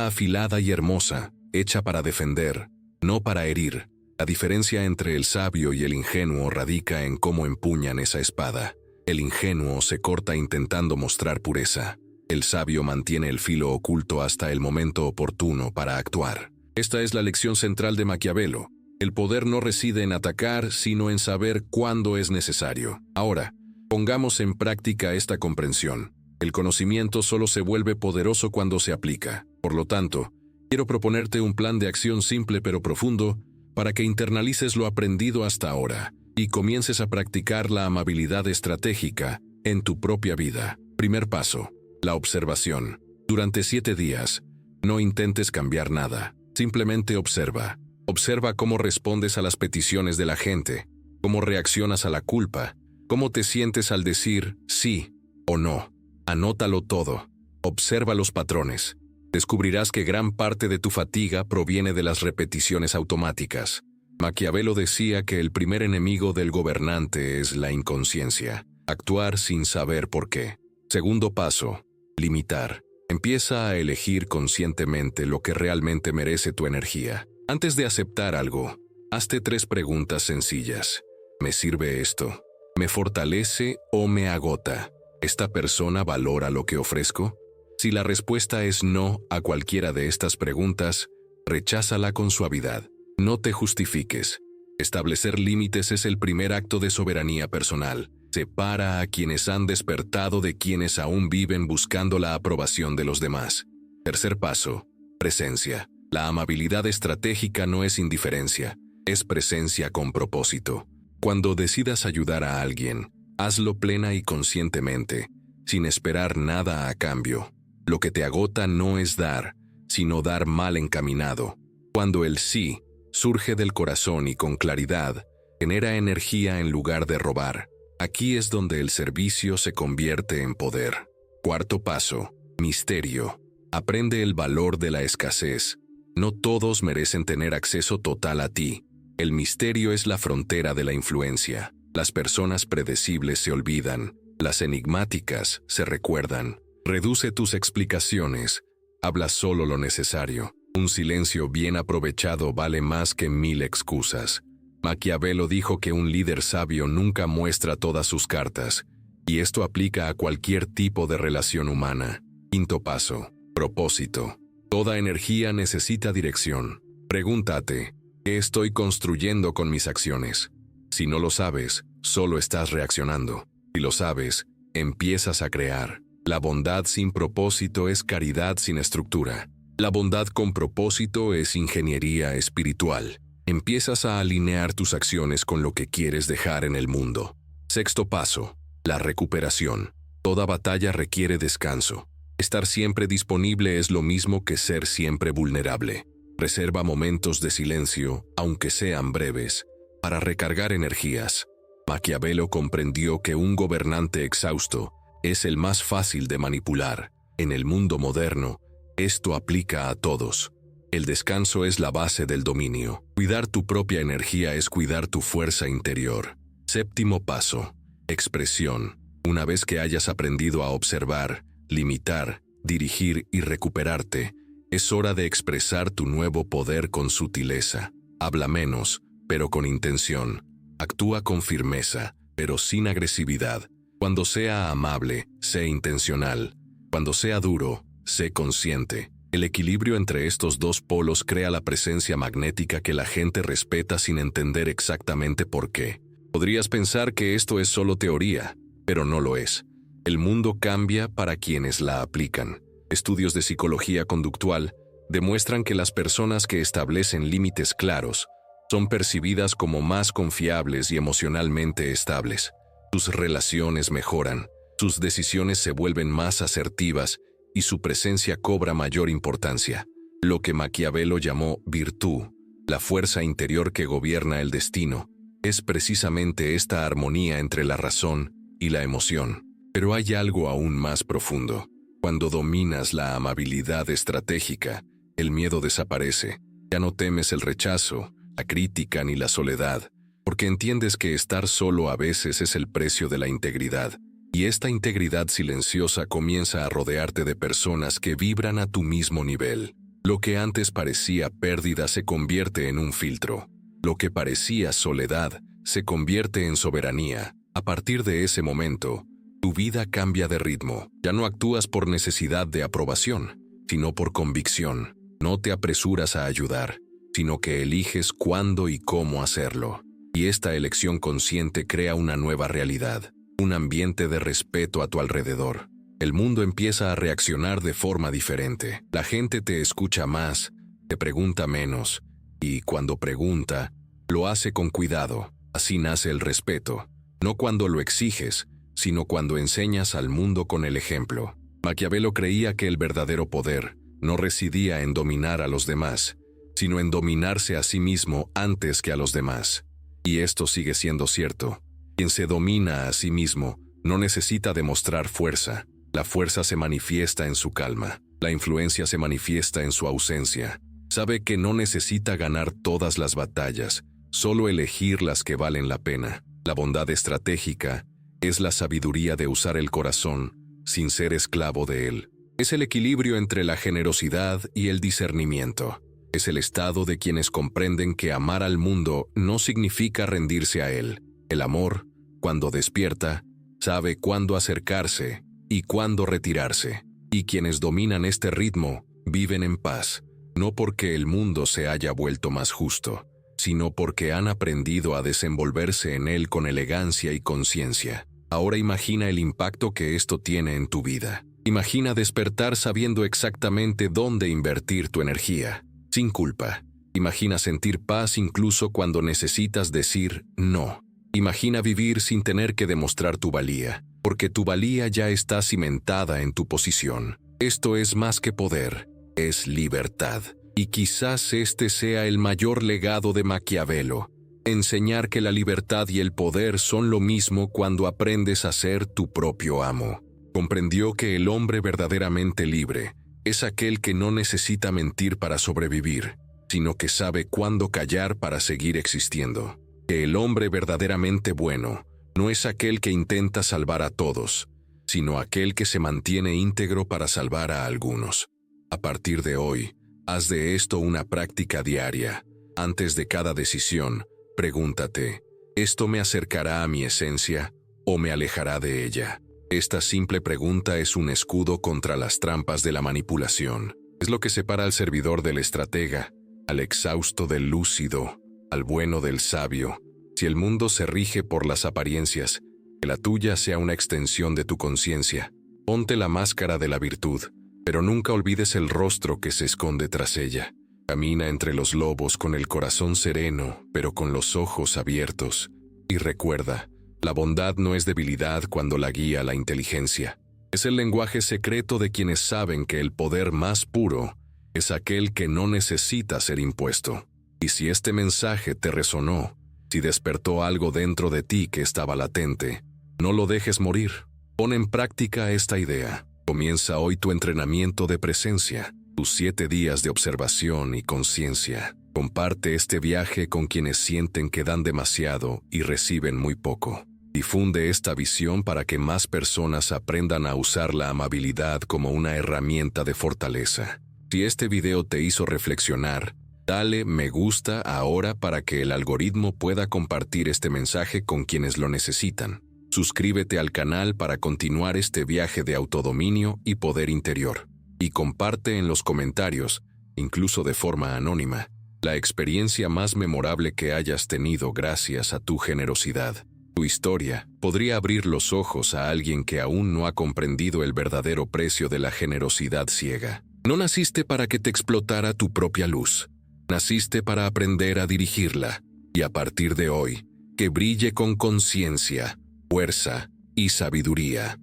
afilada y hermosa, hecha para defender, no para herir. La diferencia entre el sabio y el ingenuo radica en cómo empuñan esa espada. El ingenuo se corta intentando mostrar pureza. El sabio mantiene el filo oculto hasta el momento oportuno para actuar. Esta es la lección central de Maquiavelo. El poder no reside en atacar, sino en saber cuándo es necesario. Ahora, pongamos en práctica esta comprensión. El conocimiento solo se vuelve poderoso cuando se aplica. Por lo tanto, quiero proponerte un plan de acción simple pero profundo para que internalices lo aprendido hasta ahora y comiences a practicar la amabilidad estratégica en tu propia vida. Primer paso, la observación. Durante 7 días, no intentes cambiar nada. Simplemente observa. Observa cómo respondes a las peticiones de la gente, cómo reaccionas a la culpa, cómo te sientes al decir sí o no. Anótalo todo. Observa los patrones. Descubrirás que gran parte de tu fatiga proviene de las repeticiones automáticas. Maquiavelo decía que el primer enemigo del gobernante es la inconsciencia, actuar sin saber por qué. Segundo paso, limitar. Empieza a elegir conscientemente lo que realmente merece tu energía. Antes de aceptar algo, hazte 3 preguntas sencillas. ¿Me sirve esto? ¿Me fortalece o me agota? ¿Esta persona valora lo que ofrezco? Si la respuesta es no a cualquiera de estas preguntas, recházala con suavidad. No te justifiques. Establecer límites es el primer acto de soberanía personal. Separa a quienes han despertado de quienes aún viven buscando la aprobación de los demás. Tercer paso, presencia. La amabilidad estratégica no es indiferencia, es presencia con propósito. Cuando decidas ayudar a alguien, hazlo plena y conscientemente, sin esperar nada a cambio. Lo que te agota no es dar, sino dar mal encaminado. Cuando el sí surge del corazón y con claridad, genera energía en lugar de robar. Aquí es donde el servicio se convierte en poder. Cuarto paso, misterio. Aprende el valor de la escasez. No todos merecen tener acceso total a ti. El misterio es la frontera de la influencia. Las personas predecibles se olvidan, las enigmáticas se recuerdan. Reduce tus explicaciones, habla solo lo necesario. Un silencio bien aprovechado vale más que 1000 excusas. Maquiavelo dijo que un líder sabio nunca muestra todas sus cartas, y esto aplica a cualquier tipo de relación humana. Quinto paso: propósito. Toda energía necesita dirección. Pregúntate, ¿qué estoy construyendo con mis acciones? Si no lo sabes, solo estás reaccionando. Si lo sabes, empiezas a crear. La bondad sin propósito es caridad sin estructura. La bondad con propósito es ingeniería espiritual. Empiezas a alinear tus acciones con lo que quieres dejar en el mundo. Sexto paso: la recuperación. Toda batalla requiere descanso. Estar siempre disponible es lo mismo que ser siempre vulnerable. Reserva momentos de silencio, aunque sean breves, para recargar energías. Maquiavelo comprendió que un gobernante exhausto es el más fácil de manipular. En el mundo moderno, esto aplica a todos. El descanso es la base del dominio. Cuidar tu propia energía es cuidar tu fuerza interior. Séptimo paso: expresión. Una vez que hayas aprendido a observar, limitar, dirigir y recuperarte, es hora de expresar tu nuevo poder con sutileza. Habla menos, pero con intención. Actúa con firmeza, pero sin agresividad. Cuando sea amable, sé intencional. Cuando sea duro, sé consciente. El equilibrio entre estos dos polos crea la presencia magnética que la gente respeta sin entender exactamente por qué. Podrías pensar que esto es solo teoría, pero no lo es. El mundo cambia para quienes la aplican. Estudios de psicología conductual demuestran que las personas que establecen límites claros son percibidas como más confiables y emocionalmente estables. Sus relaciones mejoran, sus decisiones se vuelven más asertivas y su presencia cobra mayor importancia. Lo que Maquiavelo llamó virtud, la fuerza interior que gobierna el destino, es precisamente esta armonía entre la razón y la emoción. Pero hay algo aún más profundo. Cuando dominas la amabilidad estratégica, el miedo desaparece. Ya no temes el rechazo, la crítica ni la soledad, porque entiendes que estar solo a veces es el precio de la integridad. Y esta integridad silenciosa comienza a rodearte de personas que vibran a tu mismo nivel. Lo que antes parecía pérdida se convierte en un filtro. Lo que parecía soledad se convierte en soberanía. A partir de ese momento, tu vida cambia de ritmo. Ya no actúas por necesidad de aprobación, sino por convicción. No te apresuras a ayudar, sino que eliges cuándo y cómo hacerlo. Y esta elección consciente crea una nueva realidad. Un ambiente de respeto a tu alrededor. El mundo empieza a reaccionar de forma diferente. La gente te escucha más, te pregunta menos, y cuando pregunta, lo hace con cuidado. Así nace el respeto, no cuando lo exiges, sino cuando enseñas al mundo con el ejemplo. Maquiavelo creía que el verdadero poder no residía en dominar a los demás, sino en dominarse a sí mismo antes que a los demás. Y esto sigue siendo cierto. Quien se domina a sí mismo no necesita demostrar fuerza. La fuerza se manifiesta en su calma. La influencia se manifiesta en su ausencia. Sabe que no necesita ganar todas las batallas, solo elegir las que valen la pena. La bondad estratégica es la sabiduría de usar el corazón sin ser esclavo de él. Es el equilibrio entre la generosidad y el discernimiento. Es el estado de quienes comprenden que amar al mundo no significa rendirse a él. El amor, cuando despierta, sabe cuándo acercarse y cuándo retirarse. Y quienes dominan este ritmo viven en paz, no porque el mundo se haya vuelto más justo, sino porque han aprendido a desenvolverse en él con elegancia y conciencia. Ahora imagina el impacto que esto tiene en tu vida. Imagina despertar sabiendo exactamente dónde invertir tu energía, sin culpa. Imagina sentir paz incluso cuando necesitas decir no. Imagina vivir sin tener que demostrar tu valía, porque tu valía ya está cimentada en tu posición. Esto es más que poder, es libertad. Y quizás este sea el mayor legado de Maquiavelo. Enseñar que la libertad y el poder son lo mismo cuando aprendes a ser tu propio amo. Comprendió que el hombre verdaderamente libre es aquel que no necesita mentir para sobrevivir, sino que sabe cuándo callar para seguir existiendo. que el hombre verdaderamente bueno no es aquel que intenta salvar a todos, sino aquel que se mantiene íntegro para salvar a algunos. A partir de hoy, haz de esto una práctica diaria. Antes de cada decisión, pregúntate, ¿esto me acercará a mi esencia o me alejará de ella? Esta simple pregunta es un escudo contra las trampas de la manipulación. Es lo que separa al servidor del estratega, al exhausto del lúcido, al bueno del sabio. Si el mundo se rige por las apariencias, que la tuya sea una extensión de tu conciencia. Ponte la máscara de la virtud, pero nunca olvides el rostro que se esconde tras ella. Camina entre los lobos con el corazón sereno, pero con los ojos abiertos. Y recuerda, la bondad no es debilidad cuando la guía la inteligencia. Es el lenguaje secreto de quienes saben que el poder más puro es aquel que no necesita ser impuesto. Y si este mensaje te resonó, si despertó algo dentro de ti que estaba latente, no lo dejes morir. Pon en práctica esta idea. Comienza hoy tu entrenamiento de presencia, tus 7 días de observación y conciencia. Comparte este viaje con quienes sienten que dan demasiado y reciben muy poco. Difunde esta visión para que más personas aprendan a usar la amabilidad como una herramienta de fortaleza. Si este video te hizo reflexionar, dale me gusta ahora para que el algoritmo pueda compartir este mensaje con quienes lo necesitan. Suscríbete al canal para continuar este viaje de autodominio y poder interior. Y comparte en los comentarios, incluso de forma anónima, la experiencia más memorable que hayas tenido gracias a tu generosidad. Tu historia podría abrir los ojos a alguien que aún no ha comprendido el verdadero precio de la generosidad ciega. No naciste para que te explotara tu propia luz. Naciste para aprender a dirigirla. Y a partir de hoy, que brille con conciencia, fuerza y sabiduría.